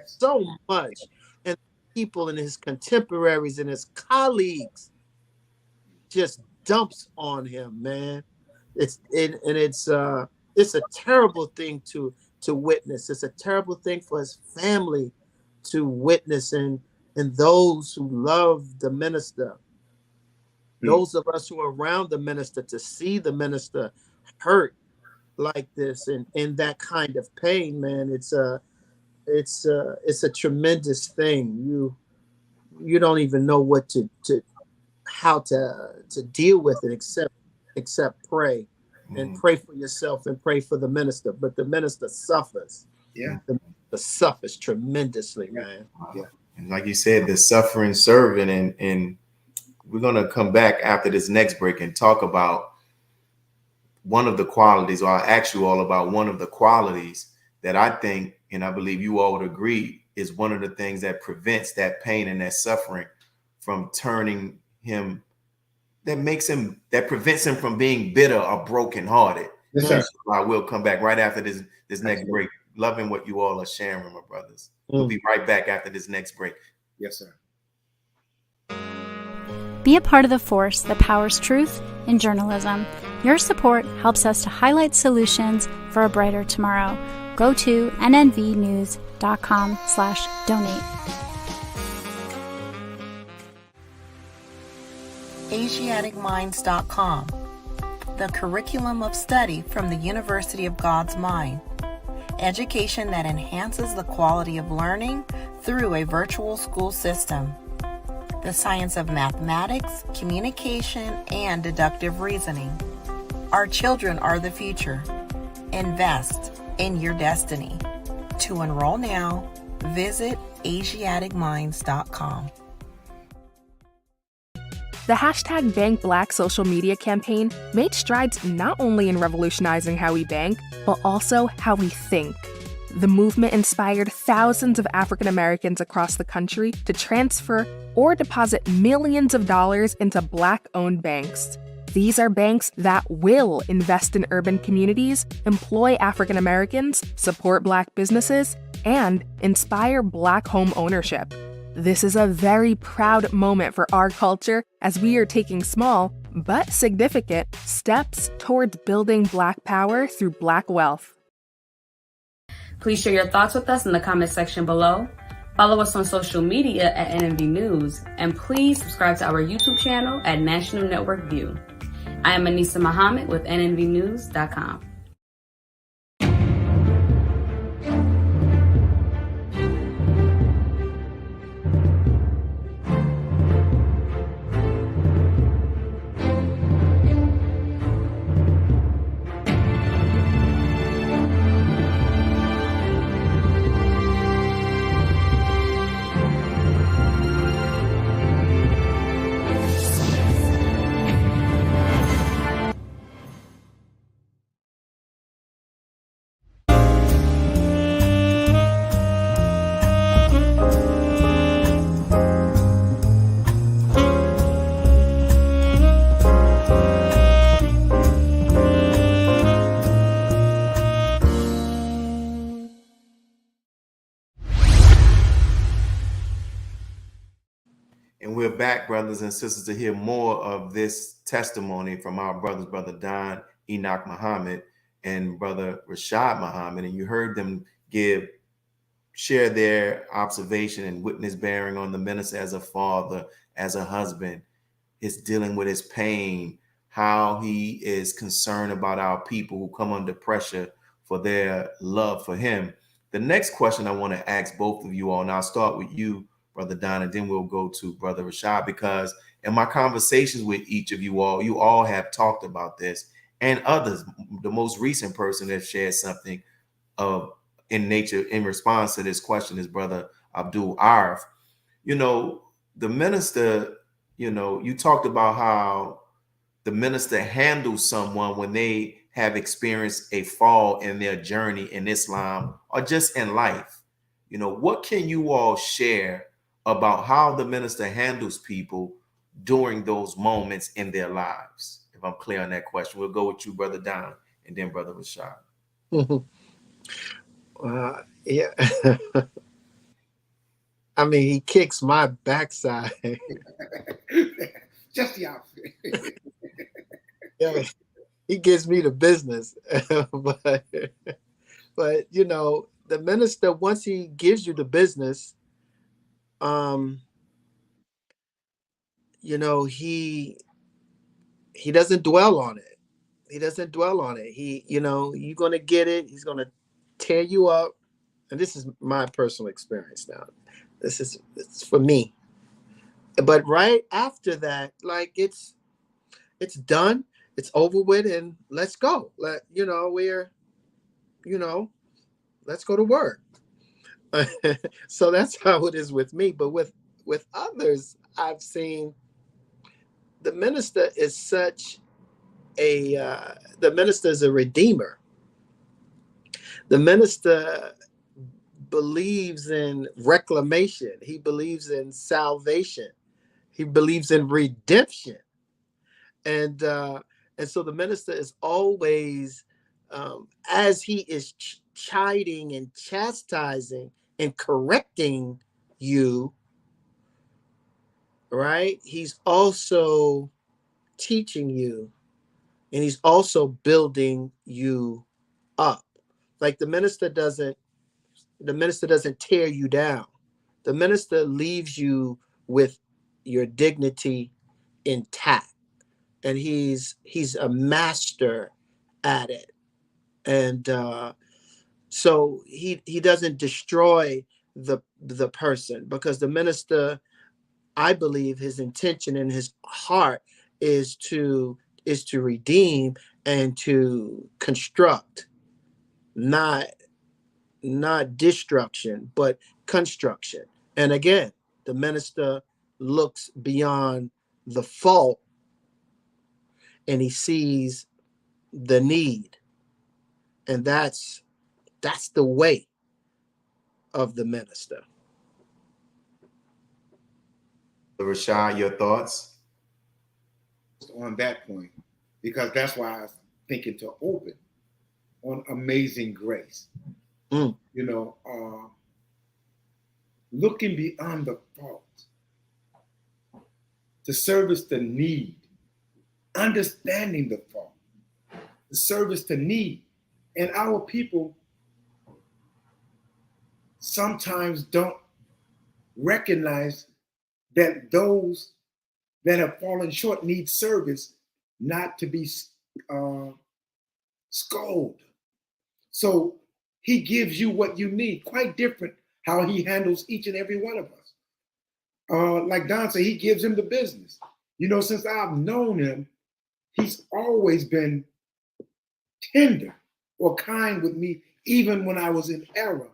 so much. And people and his contemporaries and his colleagues just dumps on him, man. It's a terrible thing to witness. It's a terrible thing for his family to witness, and those who love the minister, those of us who are around the minister, to see the minister hurt like this and in that kind of pain, man. It's a tremendous thing. You don't even know what how to deal with it except pray and pray for yourself and pray for the minister. But the minister suffers. The minister suffers tremendously, man. And like you said, the suffering servant, and we're gonna come back after this next break and talk about one of the qualities, or I'll ask you all about one of the qualities that I think, and I believe you all would agree, is one of the things that prevents that pain and that suffering from turning him, that prevents him from being bitter or brokenhearted. Yes, sir. I will come back right after this next break. Loving what you all are sharing, my brothers. We'll be right back after this next break. Yes, sir. Be a part of the force that powers truth in journalism. Your support helps us to highlight solutions for a brighter tomorrow. Go to nnvnews.com/donate. AsiaticMinds.com, the curriculum of study from the University of God's Mind. Education that enhances the quality of learning through a virtual school system. The science of mathematics, communication, and deductive reasoning. Our children are the future. Invest in your destiny. To enroll now, visit AsiaticMinds.com. The hashtag Bank Black social media campaign made strides not only in revolutionizing how we bank, but also how we think. The movement inspired thousands of African Americans across the country to transfer or deposit millions of dollars into Black-owned banks. These are banks that will invest in urban communities, employ African Americans, support Black businesses, and inspire Black home ownership. This is a very proud moment for our culture as we are taking small, but significant, steps towards building Black power through Black wealth. Please share your thoughts with us in the comment section below. Follow us on social media at NNV News, and please subscribe to our YouTube channel at National Network View. I am Anissa Muhammad with nnvnews.com. And we're back, brothers and sisters, to hear more of this testimony from our brothers, Brother Don Enoch Muhammad and Brother Rashad Muhammad. And you heard them share their observation and witness bearing on the minister as a father, as a husband, his dealing with his pain, how he is concerned about our people who come under pressure for their love for him. The next question I want to ask both of you all, and I'll start with you, Brother Don, and then we'll go to Brother Rashad, because in my conversations with each of you all have talked about this, and others. The most recent person that shared something in nature in response to this question is Brother Abdul Arif. You know, the minister, you talked about how the minister handles someone when they have experienced a fall in their journey in Islam or just in life. What can you all share about how the minister handles people during those moments in their lives? If I'm clear on that question, we'll go with you, Brother Don, and then Brother Rashad. Yeah. I mean, he kicks my backside. Just the outfit. Yeah, he gives me the business. but the minister, once he gives you the business, he doesn't dwell on it. He doesn't dwell on it. You're going to get it. He's going to tear you up. And this is my personal experience now. It's for me. But right after that, like it's done. It's over with, and let's go. Let's go to work. So that's how it is with me. But with others, I've seen the minister is the minister is a redeemer. The minister believes in reclamation. He believes in salvation. He believes in redemption. And so the minister is always, as he is chiding and chastising and correcting you, right? He's also teaching you, and he's also building you up. Like the minister doesn't tear you down. The minister leaves you with your dignity intact. And he's a master at it. And so he doesn't destroy the person, because the minister, I believe his intention in his heart is to is to redeem and to construct, not destruction, but construction. And again, the minister looks beyond the fault and he sees the need. And that's the way of the minister. Rashad, your thoughts on that point? Because that's why I was thinking to open on Amazing Grace. You know, looking beyond the fault to service the need, understanding the fault, the service to need. And our people sometimes don't recognize that those that have fallen short need service, not to be scolded. So he gives you what you need. Quite different how he handles each and every one of us. Like Don said, he gives him the business. You know, since I've known him, he's always been tender or kind with me, even when I was in error.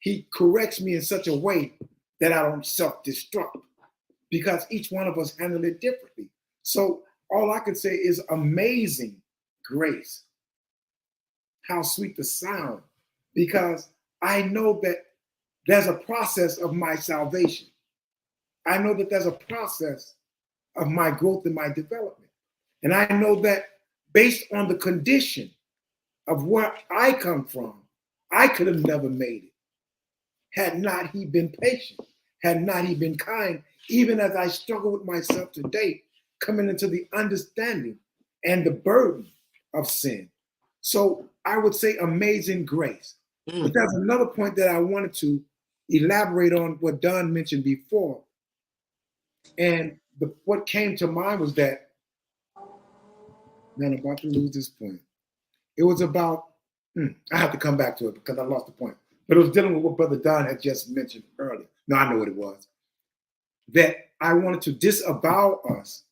He corrects me in such a way that I don't self-destruct, because each one of us handle it differently. So all I can say is Amazing Grace. How sweet the sound, because I know that there's a process of my salvation. I know that there's a process of my growth and my development. And I know that based on the condition of where I come from, I could have never made it had not he been patient, had not he been kind, even as I struggle with myself today, coming into the understanding and the burden of sin. So I would say Amazing Grace. But there's another point that I wanted to elaborate on what Don mentioned before. And what came to mind was that, man, I'm about to lose this point. It was about, I have to come back to it because I lost the point. But it was dealing with what Brother Don had just mentioned earlier. No, I know what it was. That I wanted to disavow us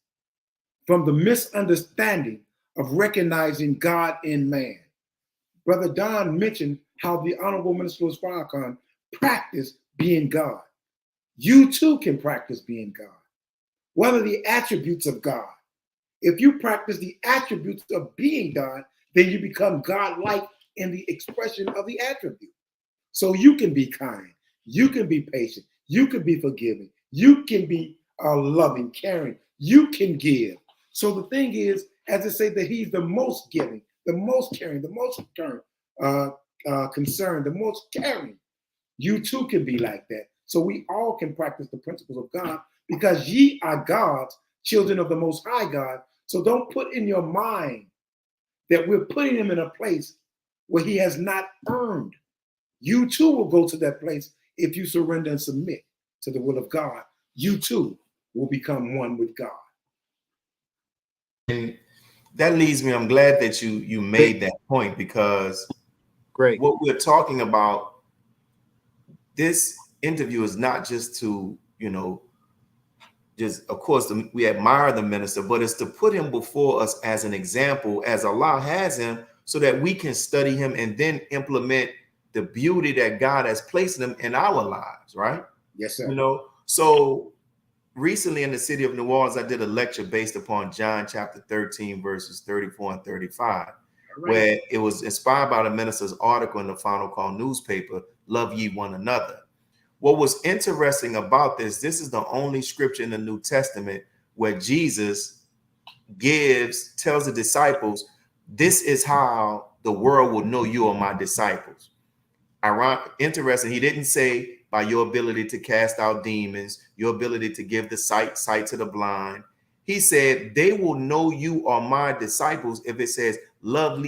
from the misunderstanding of recognizing God in man. Brother Don mentioned how the Honorable Minister Louis Farrakhan practiced being God. You too can practice being God. What are the attributes of God? If you practice the attributes of being God, then you become God-like in the expression of the attribute. So you can be kind, you can be patient, you can be forgiving, you can be loving, caring, you can give. So the thing is, as I say, that he's the most giving, the most caring, the most concerned, the most caring. You too can be like that. So we all can practice the principles of God, because ye are God's children of the Most High God. So don't put in your mind that we're putting him in a place where he has not earned. You too will go to that place if you surrender and submit to the will of God. You too will become one with God. And that leads me, I'm glad that you made that point, because great, what we're talking about, this interview is not just to, just, of course, we admire the minister, but it's to put him before us as an example, as Allah has him, so that we can study him and then implement the beauty that God has placed in him in our lives, right? Yes, sir. So recently in the city of New Orleans, I did a lecture based upon John chapter 13, verses 34 and 35, where it was inspired by the minister's article in the Final Call newspaper, Love Ye One Another. What was interesting about this is the only scripture in the New Testament where Jesus tells the disciples, this is how the world will know you are my disciples. Interesting, he didn't say by your ability to cast out demons, your ability to give the sight to the blind. He said, they will know you are my disciples if it says, love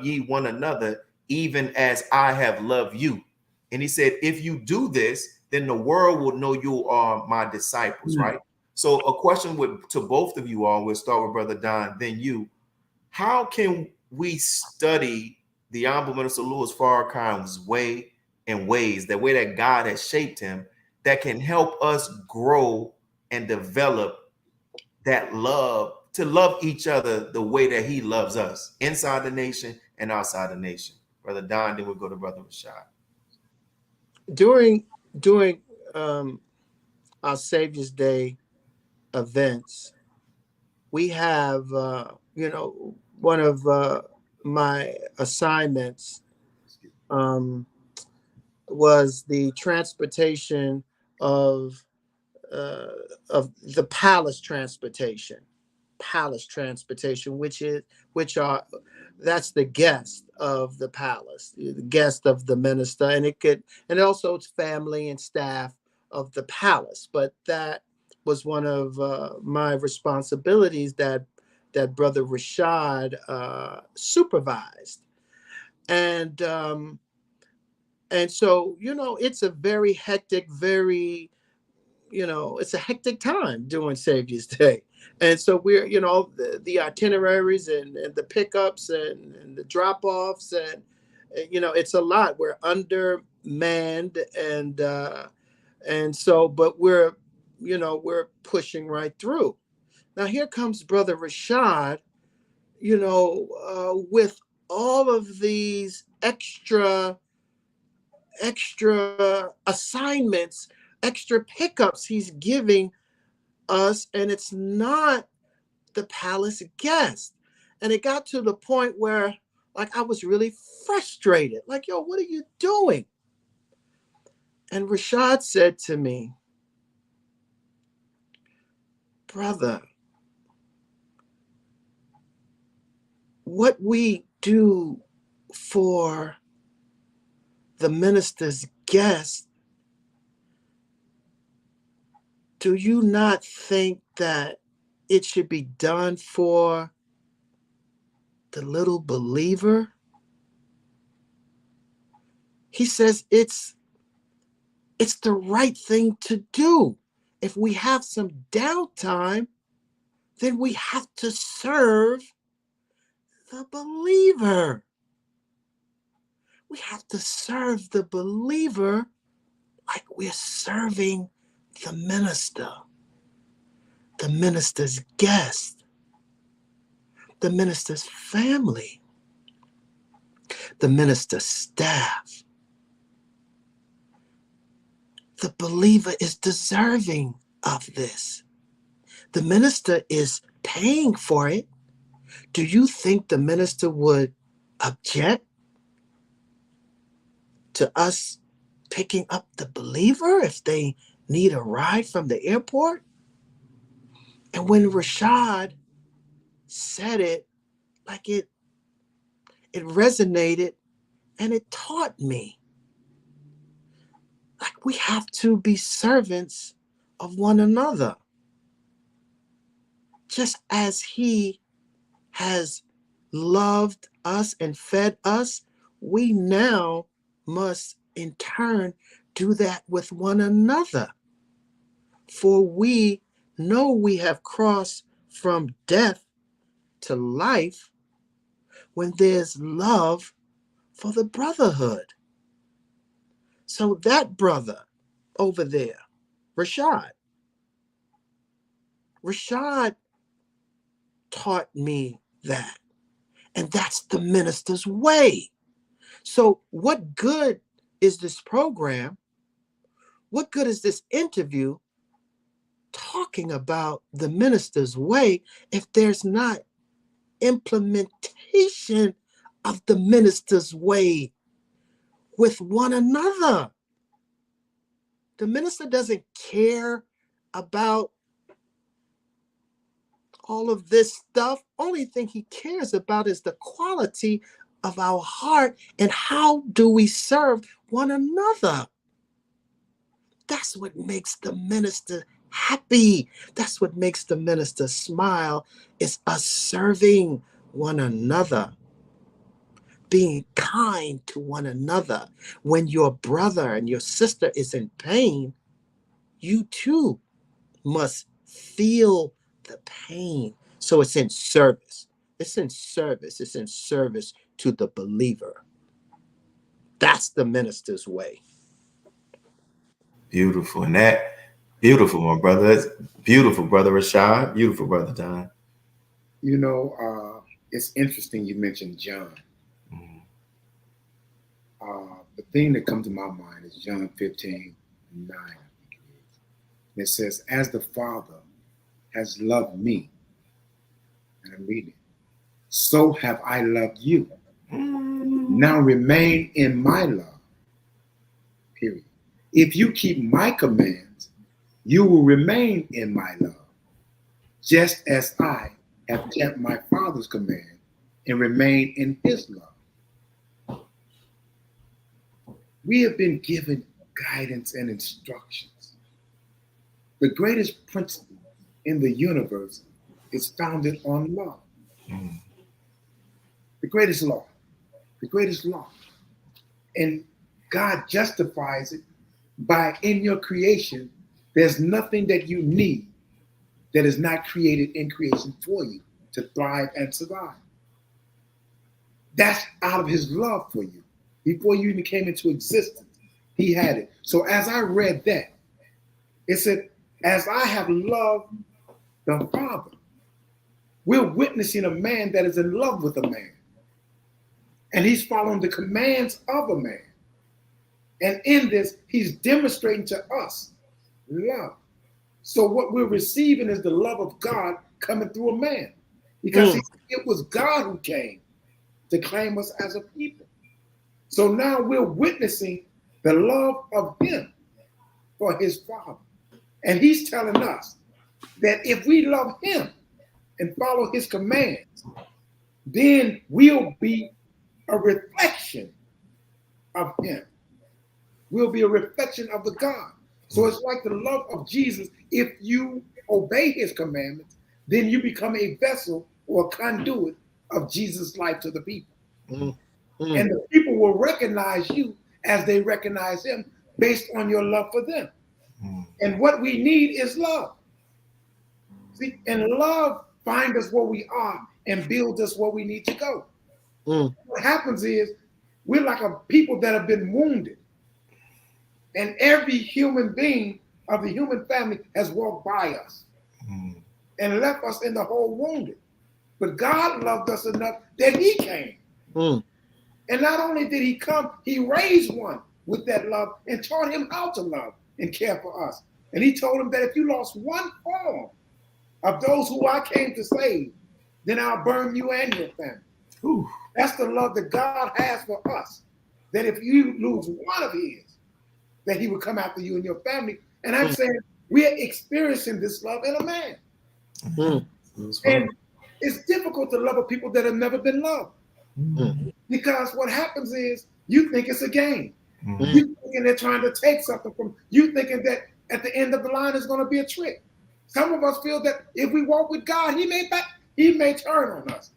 ye one another, even as I have loved you. And he said, if you do this, then the world will know you are my disciples, right? So a question to both of you all, we'll start with Brother Don, then you. How can we study the Honorable Minister Louis Farrakhan's way and ways, the way that God has shaped him, that can help us grow and develop that love to love each other the way that he loves us, inside the nation and outside the nation. Brother Don, then we'll go to Brother Rashad. During our Savior's Day events, we have, one of my assignments was the transportation of the palace transportation, that's the guest of the palace, the guest of the minister, and also it's family and staff of the palace. But that was one of my responsibilities that Brother Rashad supervised, and so it's a very hectic, it's a hectic time during Savior's Day. And so we're, the itineraries and the pickups and the drop-offs, and, it's a lot. We're undermanned, and so, but we're pushing right through. Now here comes Brother Rashad, with all of these extra assignments, extra pickups he's giving us, and it's not the palace guest. And it got to the point where, like, I was really frustrated. Like, yo, what are you doing? And Rashad said to me, brother, what we do for the minister's guest, do you not think that it should be done for the little believer? He says it's the right thing to do. If we have some downtime, then we have to serve the believer. We have to serve the believer like we're serving the minister, the minister's guest, the minister's family, the minister's staff. The believer is deserving of this. The minister is paying for it. Do you think the minister would object to us picking up the believer if they need a ride from the airport? And when Rashad said it, like it resonated and it taught me. Like, we have to be servants of one another. Just as he has loved us and fed us, we now must in turn do that with one another. For we know we have crossed from death to life when there's love for the brotherhood. So that brother over there, Rashad taught me that. And that's the minister's way. So what good is this program? What good is this interview talking about the minister's way if there's not implementation of the minister's way with one another? The minister doesn't care about all of this stuff. Only thing he cares about is the quality of our heart and how do we serve one another. That's what makes the minister happy. That's what makes the minister smile. It's us serving one another, being kind to one another. When your brother and your sister is in pain, you too must feel the pain. So it's in service. It's in service. It's in service to the believer. That's the minister's way. Beautiful. And that, beautiful, my brother. That's beautiful, Brother Rashad. Beautiful, Brother Don. You know, it's interesting you mentioned John. The thing that comes to my mind is John 15:9, I think it is. And it says, as the Father has loved me, and I'm reading, so have I loved you. Now remain in my love, period. If you keep my commands, you will remain in my love, just as I have kept my Father's command and remain in his love. We have been given guidance and instructions. The greatest principle in the universe is founded on love. The greatest law. The greatest law. And God justifies it by, in your creation, there's nothing that you need that is not created in creation for you to thrive and survive. That's out of his love for you. Before you even came into existence, he had it. So as I read that, it said, as I have loved the Father, we're witnessing a man that is in love with a man. And he's following the commands of a man. And in this, he's demonstrating to us love. So what we're receiving is the love of God coming through a man. Because it was God who came to claim us as a people. So now we're witnessing the love of him for his Father. And he's telling us that if we love him and follow his commands, then we'll be a reflection of him. We'll be a reflection of the God. So it's like the love of Jesus. If you obey his commandments, then you become a vessel or a conduit of Jesus' life to the people. And the people will recognize you as they recognize him based on your love for them. And what we need is love. See, and love finds us where we are and builds us where we need to go. What happens is we're like a people that have been wounded. And every human being of the human family has walked by us and left us in the hole wounded. But God loved us enough that he came. And not only did he come, he raised one with that love and taught him how to love and care for us. And he told him that if you lost one form of those who I came to save, then I'll burn you and your family. That's the love that God has for us. That if you lose one of his, that he would come after you and your family. And I'm saying we're experiencing this love in a man. And it's difficult to love a people that have never been loved. Because what happens is you think it's a game. You thinking they're trying to take something from you, thinking that at the end of the line is going to be a trick. Some of us feel that if we walk with God, he may turn on us.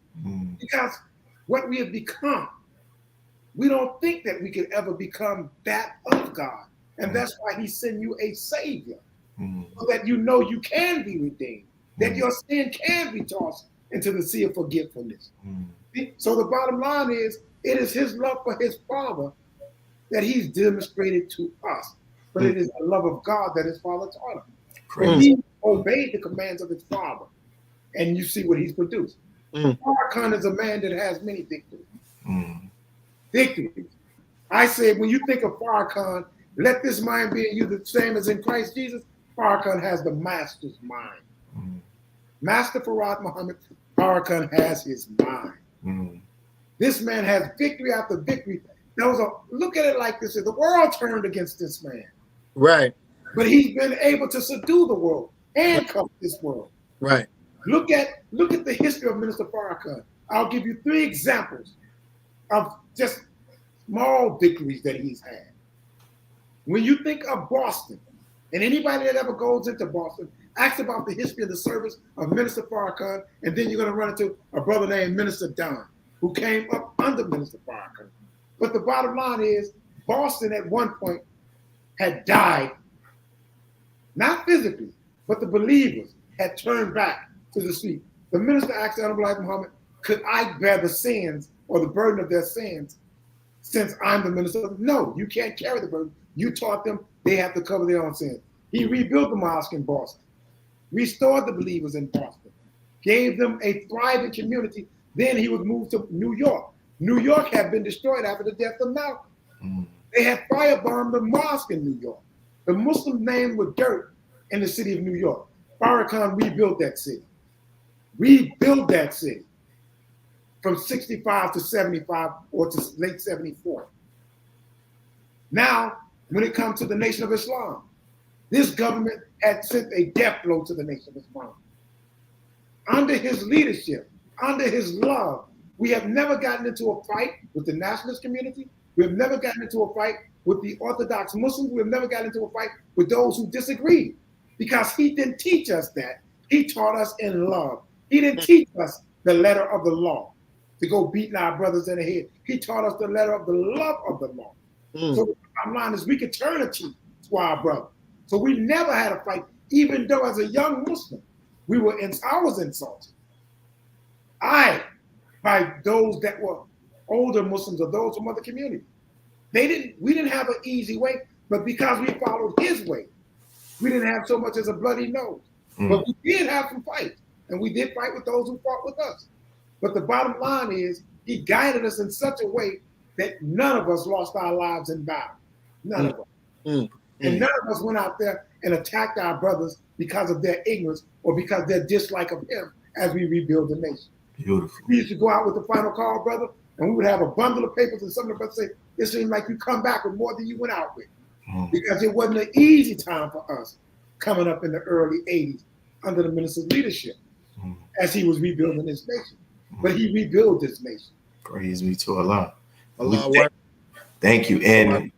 Because what we have become, we don't think that we could ever become that of God. And that's why he sent you a savior. So that you know you can be redeemed. That your sin can be tossed into the sea of forgetfulness. So the bottom line is, it is his love for his Father that he's demonstrated to us. But it is the love of God that his Father taught him. And he obeyed the commands of his Father. And you see what he's produced. Farrakhan is a man that has many victories. Victories. I said, when you think of Farrakhan, let this mind be in you the same as in Christ Jesus. Farrakhan has the master's mind. Master Willie Muhammad, Farrakhan has his mind. This man has victory after victory. Look at it like this: the world turned against this man, right? But he's been able to subdue the world, handcuff this world, right? Look at the history of Minister Farrakhan. I'll give you 3 examples of just small victories that he's had. When you think of Boston, and anybody that ever goes into Boston, ask about the history of the service of Minister Farrakhan, and then you're going to run into a brother named Minister Don, who came up under Minister Farrakhan. But the bottom line is, Boston at one point had died, not physically, but the believers had turned back to the street. The minister asked Honorable Elijah Muhammad, could I bear the sins or the burden of their sins since I'm the minister? No, you can't carry the burden. You taught them they have to cover their own sins. He rebuilt the mosque in Boston, restored the believers in Boston, gave them a thriving community. Then he was moved to New York. New York had been destroyed after the death of Malcolm. They had firebombed the mosque in New York. The Muslims named with dirt in the city of New York. Farrakhan rebuilt that city. Rebuilt that city from 65 to 75 or to late 74. Now, when it comes to the Nation of Islam, this government had sent a death blow to the Nation of Islam. Under his leadership, under his love, we have never gotten into a fight with the nationalist community. We have never gotten into a fight with the Orthodox Muslims. We have never gotten into a fight with those who disagree, because he didn't teach us that. He taught us in love. He didn't teach us the letter of the law to go beating our brothers in the head. He taught us the letter of the love of the law. So the bottom line is we could turn a cheek to our brother. So we never had a fight, even though as a young Muslim, I was insulted. By those that were older Muslims or those from other communities. We didn't have an easy way, but because we followed his way, we didn't have so much as a bloody nose. But we did have some fights, and we did fight with those who fought with us. But the bottom line is he guided us in such a way that none of us lost our lives in battle. None of us. And none of us went out there and attacked our brothers because of their ignorance or because of their dislike of him as we rebuild the nation. Beautiful. We used to go out with the final call, brother, and we would have a bundle of papers, and some of the brothers say, it seemed like you come back with more than you went out with. Because it wasn't an easy time for us coming up in the early 80s under the minister's leadership as he was rebuilding this nation. But he rebuilt this nation. Praise be to Allah. Allah. Thank you. And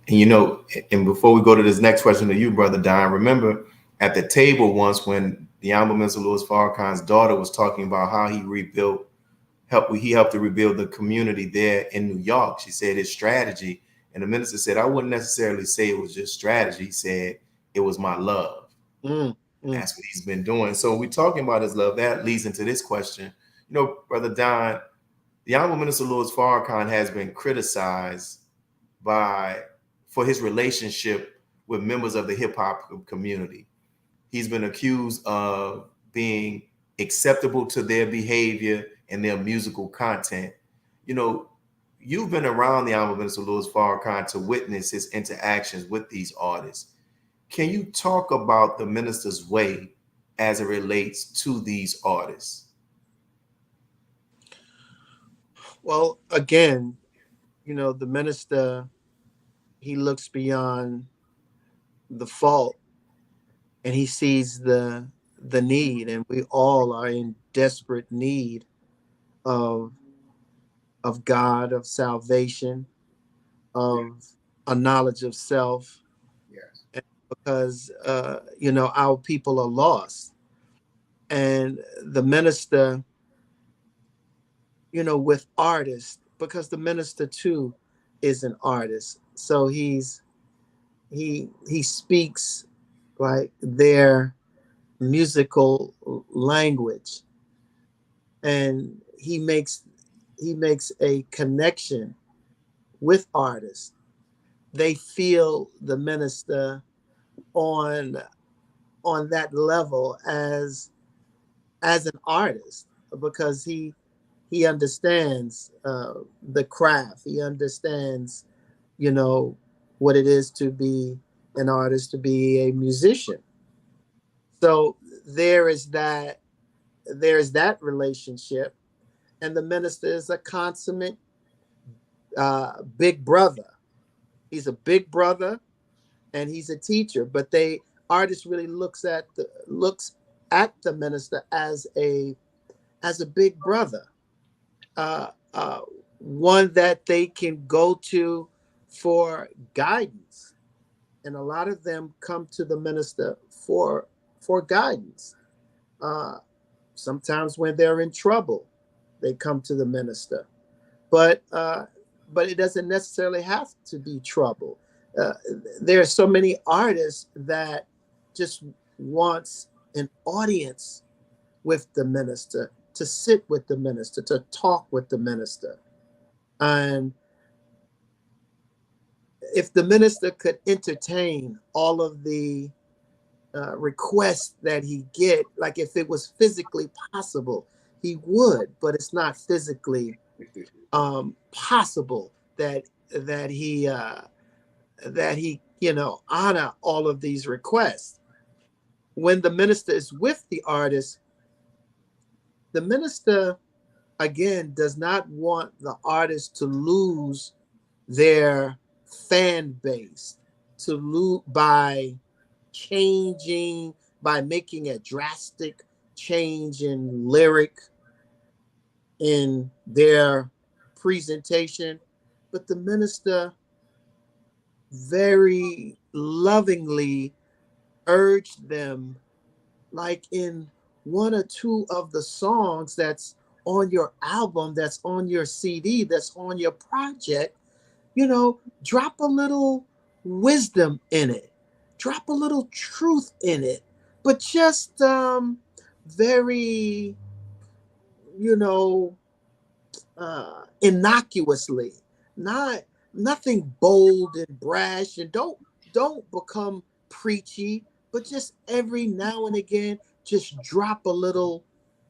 you know, and before we go to this next question to you, Brother Don, remember at the table once when the Honorable Minister Louis Farrakhan's daughter was talking about how he helped to rebuild the community there in New York. She said his strategy, and the minister said, I wouldn't necessarily say it was just strategy. He said, it was my love. That's what he's been doing. So we're talking about his love. That leads into this question. You know, Brother Don, the Honorable Minister Louis Farrakhan has been criticized for his relationship with members of the hip hop community. He's been accused of being acceptable to their behavior and their musical content. You know, you've been around the Honorable Minister Louis Farrakhan to witness his interactions with these artists. Can you talk about the minister's way as it relates to these artists? Well, again, you know, the minister, he looks beyond the fault and he sees the need, and we all are in desperate need of God, of salvation, of a knowledge of self. Yes. Because you know, our people are lost. And the minister, you know, with artists, because the minister too is an artist. So he speaks like their musical language, and he makes a connection with artists. They feel the minister on that level as an artist, because he understands the craft. He understands, you know, what it is to be an artist, to be a musician. So there's that relationship, and the minister is a consummate big brother. He's a big brother, and he's a teacher. But artist really looks at the minister as a big brother, one that they can go to for guidance. And a lot of them come to the minister for guidance. Sometimes when they're in trouble, they come to the minister. But it doesn't necessarily have to be trouble. There are so many artists that just wants an audience with the minister, to sit with the minister, to talk with the minister. And if the minister could entertain all of the requests that he get. Like if it was physically possible, he would, but it's not physically possible that he honor all of these requests. When the minister is with the artist, the minister again does not want the artist to lose their fan base, to lose by changing, by making a drastic change in lyric in their presentation. But the minister very lovingly urged them, like in one or two of the songs that's on your album, that's on your CD, that's on your project, drop a little wisdom in it, drop a little truth in it, but just very, innocuously, nothing bold and brash, and don't become preachy, but just every now and again, just drop a little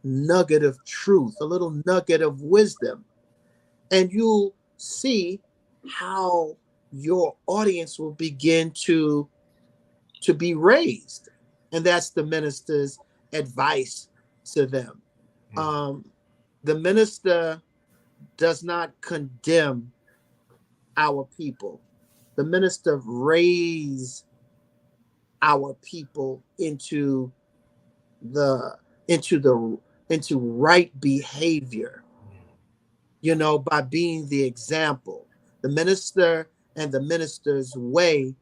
nugget of truth, a little nugget of wisdom, and you'll see how your audience will begin to be raised. And that's the minister's advice to them. The minister does not condemn our people. The minister raise our people into right behavior, by being the example. The minister and the minister's way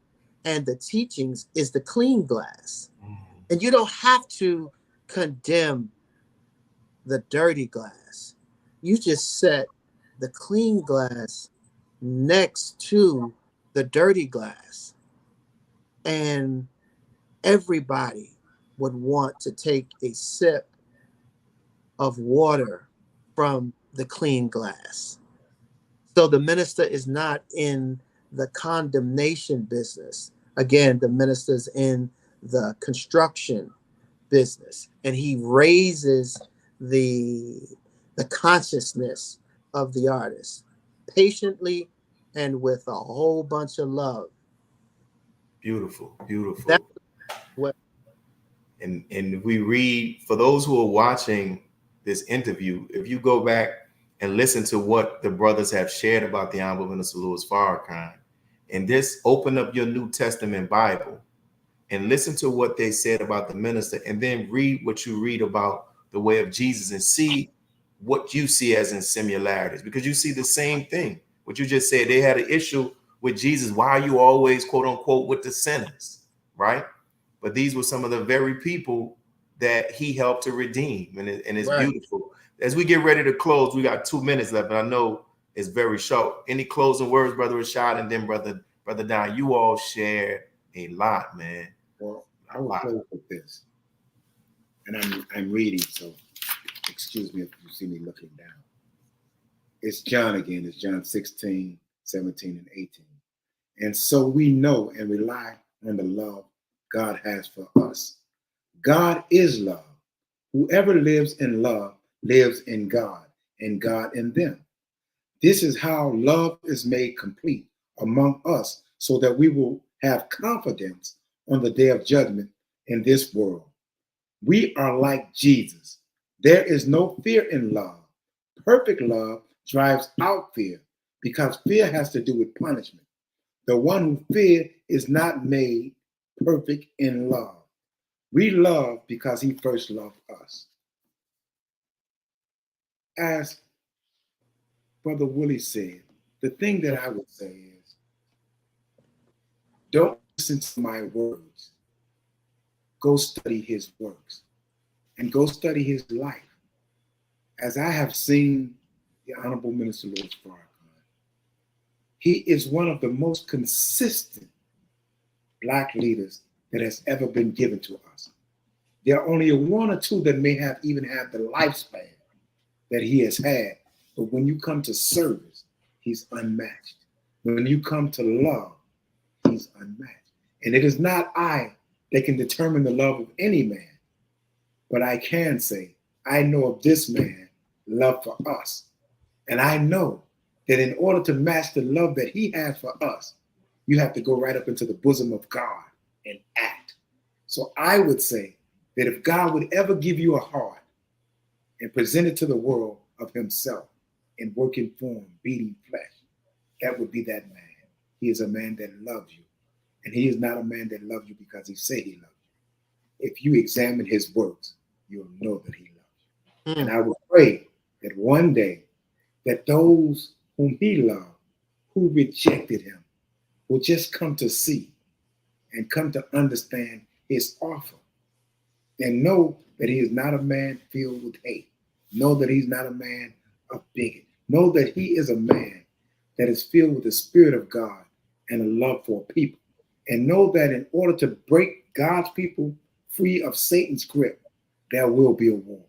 and the teachings is the clean glass. And you don't have to condemn the dirty glass. You just set the clean glass next to the dirty glass, and everybody would want to take a sip of water from the clean glass. So the minister is not in the condemnation business. Again, the minister's in the construction business, and he raises the consciousness of the artist patiently and with a whole bunch of love. Beautiful, beautiful. That's what. And we read, for those who are watching this interview, if you go back and listen to what the brothers have shared about the Honorable Minister Louis Farrakhan, and this, open up your New Testament Bible and listen to what they said about the minister, and then read what you read about the way of Jesus and see what you see as in similarities, because you see the same thing. What you just said, they had an issue with Jesus. Why are you always, quote unquote, with the sinners, right? But these were some of the very people that he helped to redeem, and it's right. Beautiful. As we get ready to close, we got 2 minutes left, and I know it's very short. Any closing words, Brother Rashad, and then Brother Don? You all share a lot, man. Well, I will close with this, and I'm reading, so excuse me if you see me looking down. It's John again. It's John 16, 17, and 18. And so we know and rely on the love God has for us. God is love. Whoever lives in love lives in God, and God in them. This is how love is made complete among us, so that we will have confidence on the day of judgment in this world. We are like Jesus. There is no fear in love. Perfect love drives out fear, because fear has to do with punishment. The one who fears is not made perfect in love. We love because he first loved us. As Brother Willie said, the thing that I would say is, don't listen to my words. Go study his works and go study his life. As I have seen the Honorable Minister Louis Farrakhan, he is one of the most consistent Black leaders that has ever been given to us. There are only one or two that may have even had the lifespan that he has had. But when you come to service, he's unmatched. When you come to love, he's unmatched. And it is not I that can determine the love of any man. But I can say, I know of this man, love for us. And I know that in order to match the love that he has for us, you have to go right up into the bosom of God and act. So I would say that if God would ever give you a heart and present it to the world of himself in working form, beating flesh, that would be that man. He is a man that loves you. And he is not a man that loves you because he said he loves you. If you examine his works, you'll know that he loves you. And I would pray that one day that those whom he loved, who rejected him, will just come to see and come to understand his offer and know that he is not a man filled with hate. Know that he's not a man of bigot. Know that he is a man that is filled with the Spirit of God and a love for people. And know that in order to break God's people free of Satan's grip, there will be a war.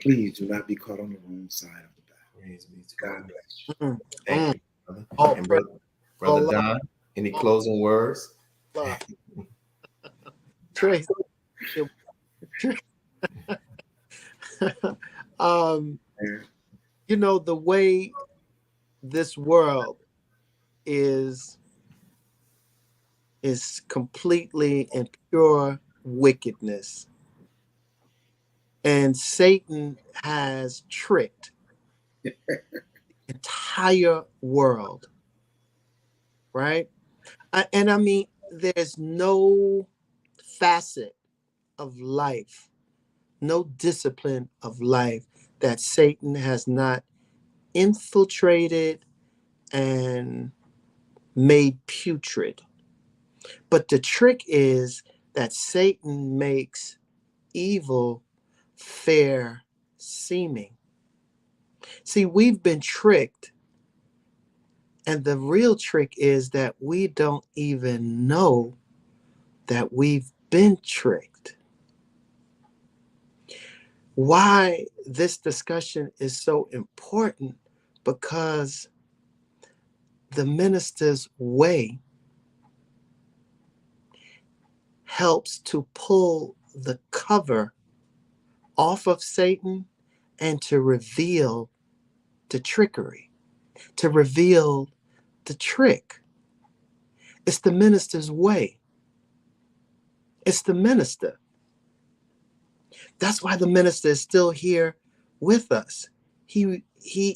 Please do not be caught on the wrong side of the battle. Praise be to God God. bless you. Thank you, brother. And brother Don, any closing words? Trace. You know, the way this world is completely in pure wickedness. And Satan has tricked the entire world, right? And I mean, there's no facet of life, no discipline of life that Satan has not infiltrated and made putrid. But the trick is that Satan makes evil fair seeming. See, we've been tricked. And the real trick is that we don't even know that we've been tricked. Why this discussion is so important? Because the minister's way helps to pull the cover off of Satan and to reveal the trickery, to reveal the trick. It's the minister's way. It's the minister. That's why the minister is still here with us. He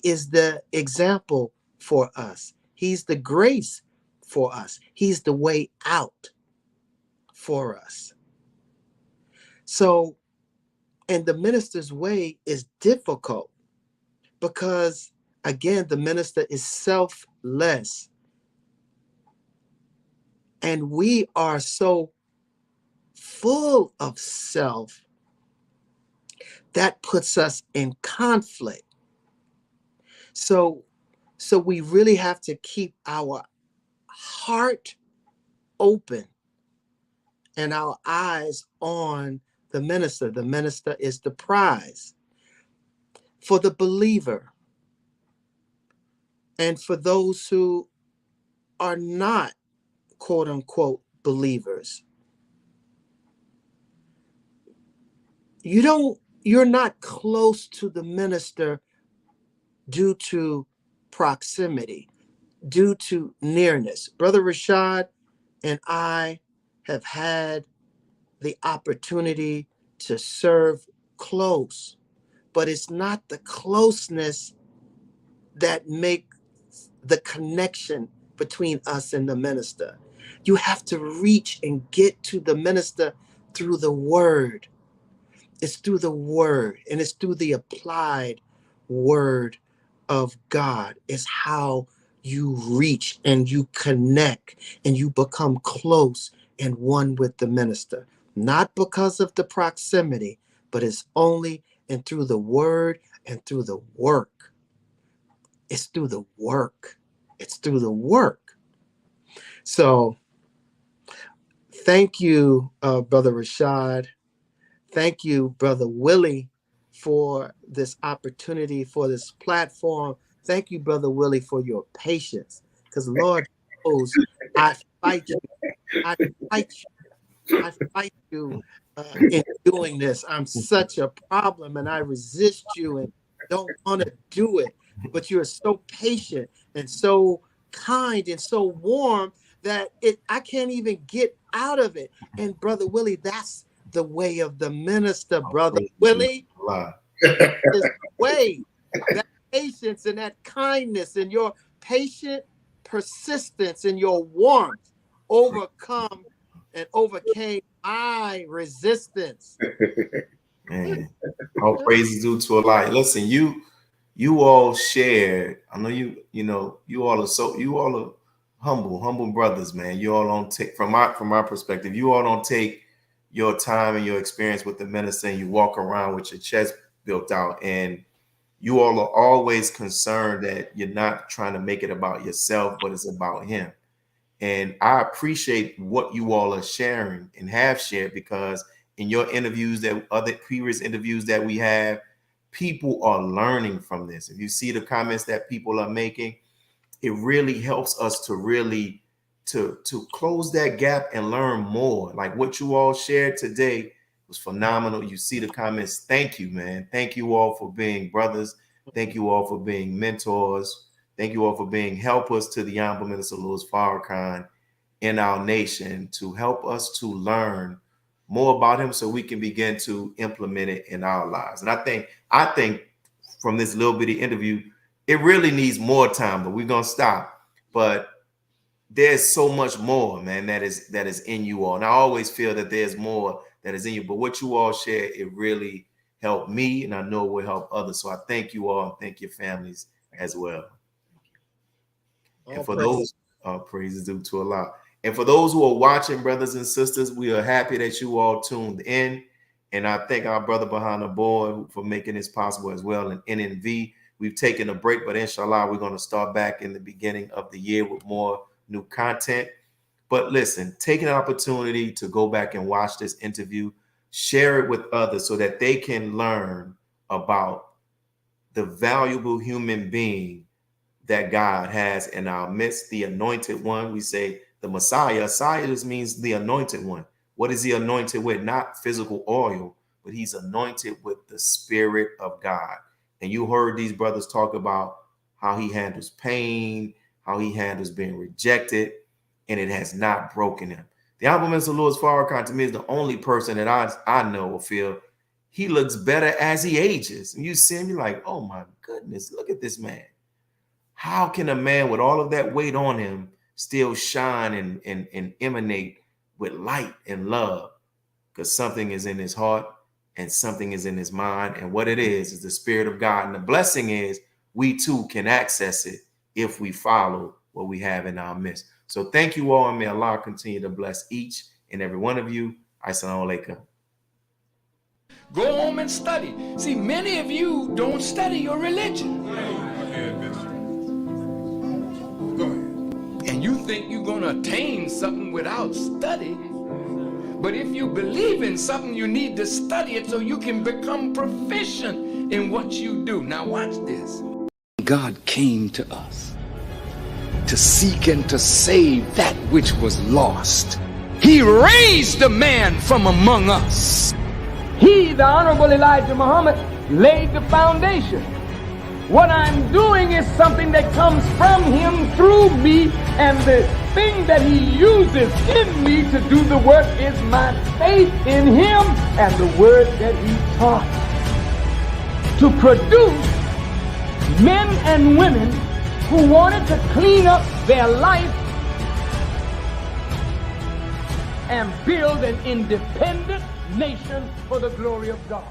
is the example for us. He's the grace for us. He's the way out for us. So, and the minister's way is difficult because, again, the minister is selfless. And we are so full of self that puts us in conflict. So we really have to keep our heart open and our eyes on the minister. The minister is the prize for the believer and for those who are not, quote unquote, believers. You're not close to the minister due to proximity, due to nearness. Brother Rashad and I have had the opportunity to serve close, but it's not the closeness that makes the connection between us and the minister. You have to reach and get to the minister through the word. It's through the word, and it's through the applied word of God. It's how you reach and you connect and you become close and one with the minister. Not because of the proximity, but it's only and through the word and through the work. It's through the work. It's through the work. So thank you, Brother Rashad. Thank you, Brother Willie, for this opportunity, for this platform. Thank you, Brother Willie, for your patience. Because Lord knows I fight you. I fight you I fight you in doing this. I'm such a problem, and I resist you and don't want to do it. But you're so patient and so kind and so warm that I can't even get out of it. And Brother Willie, that's the way of the minister, Brother Willie. His way, that patience and that kindness and your patient persistence and your warmth overcame my resistance. Man, all praises due to Allah. Listen, you all shared. I know you all are humble brothers, man. You all don't take from my perspective. You all don't take your time and your experience with the minister and you walk around with your chest built out, and you all are always concerned that you're not trying to make it about yourself, but it's about him. And I appreciate what you all are sharing and have shared, because in your interviews, that other previous interviews that we have, people are learning from this. If you see the comments that people are making, it really helps us to really to close that gap and learn more. Like what you all shared today was phenomenal. You see the comments. Thank you, man. Thank you all for being brothers. Thank you all for being mentors. Thank you all for being helpers to the Honorable Minister Louis Farrakhan in our nation, to help us to learn more about him so we can begin to implement it in our lives. And I think from this little bitty interview, it really needs more time, but we're gonna stop. But there's so much more, man, that is in you all. And I always feel that there's more that is in you. But what you all share, it really helped me, and I know it will help others. So I thank you all, and thank your families as well. And for those, praises due to Allah. And for those who are watching, brothers and sisters, we are happy that you all tuned in. And I thank our brother behind the board for making this possible as well. And NNV, we've taken a break, but inshallah, we're going to start back in the beginning of the year with more new content. But listen, take an opportunity to go back and watch this interview, share it with others so that they can learn about the valuable human being that God has in our midst, the anointed one. We say the Messiah. Messiah just means the anointed one. What is he anointed with? Not physical oil, but he's anointed with the Spirit of God. And you heard these brothers talk about how he handles pain, how he handles being rejected, and it has not broken him. The Honorable Minister Louis Farrakhan, to me, is the only person that I know or feel he looks better as he ages. And you see him, you're like, oh my goodness, look at this man. How can a man with all of that weight on him still shine and emanate with light and love? Because something is in his heart and something is in his mind. And what it is the Spirit of God. And the blessing is we too can access it if we follow what we have in our midst. So thank you all, and may Allah continue to bless each and every one of you. Assalamu alaikum. Go home and study. See, many of you don't study your religion. Go ahead. And you think you're going to attain something without study. But if you believe in something, you need to study it so you can become proficient in what you do. Now watch this. God came to us to seek and to save that which was lost. He raised a man from among us. He, the Honorable Elijah Muhammad, laid the foundation. What I'm doing is something that comes from him through me, and the thing that he uses in me to do the work is my faith in him and the word that he taught. To produce men and women who wanted to clean up their life and build an independent nation for the glory of God.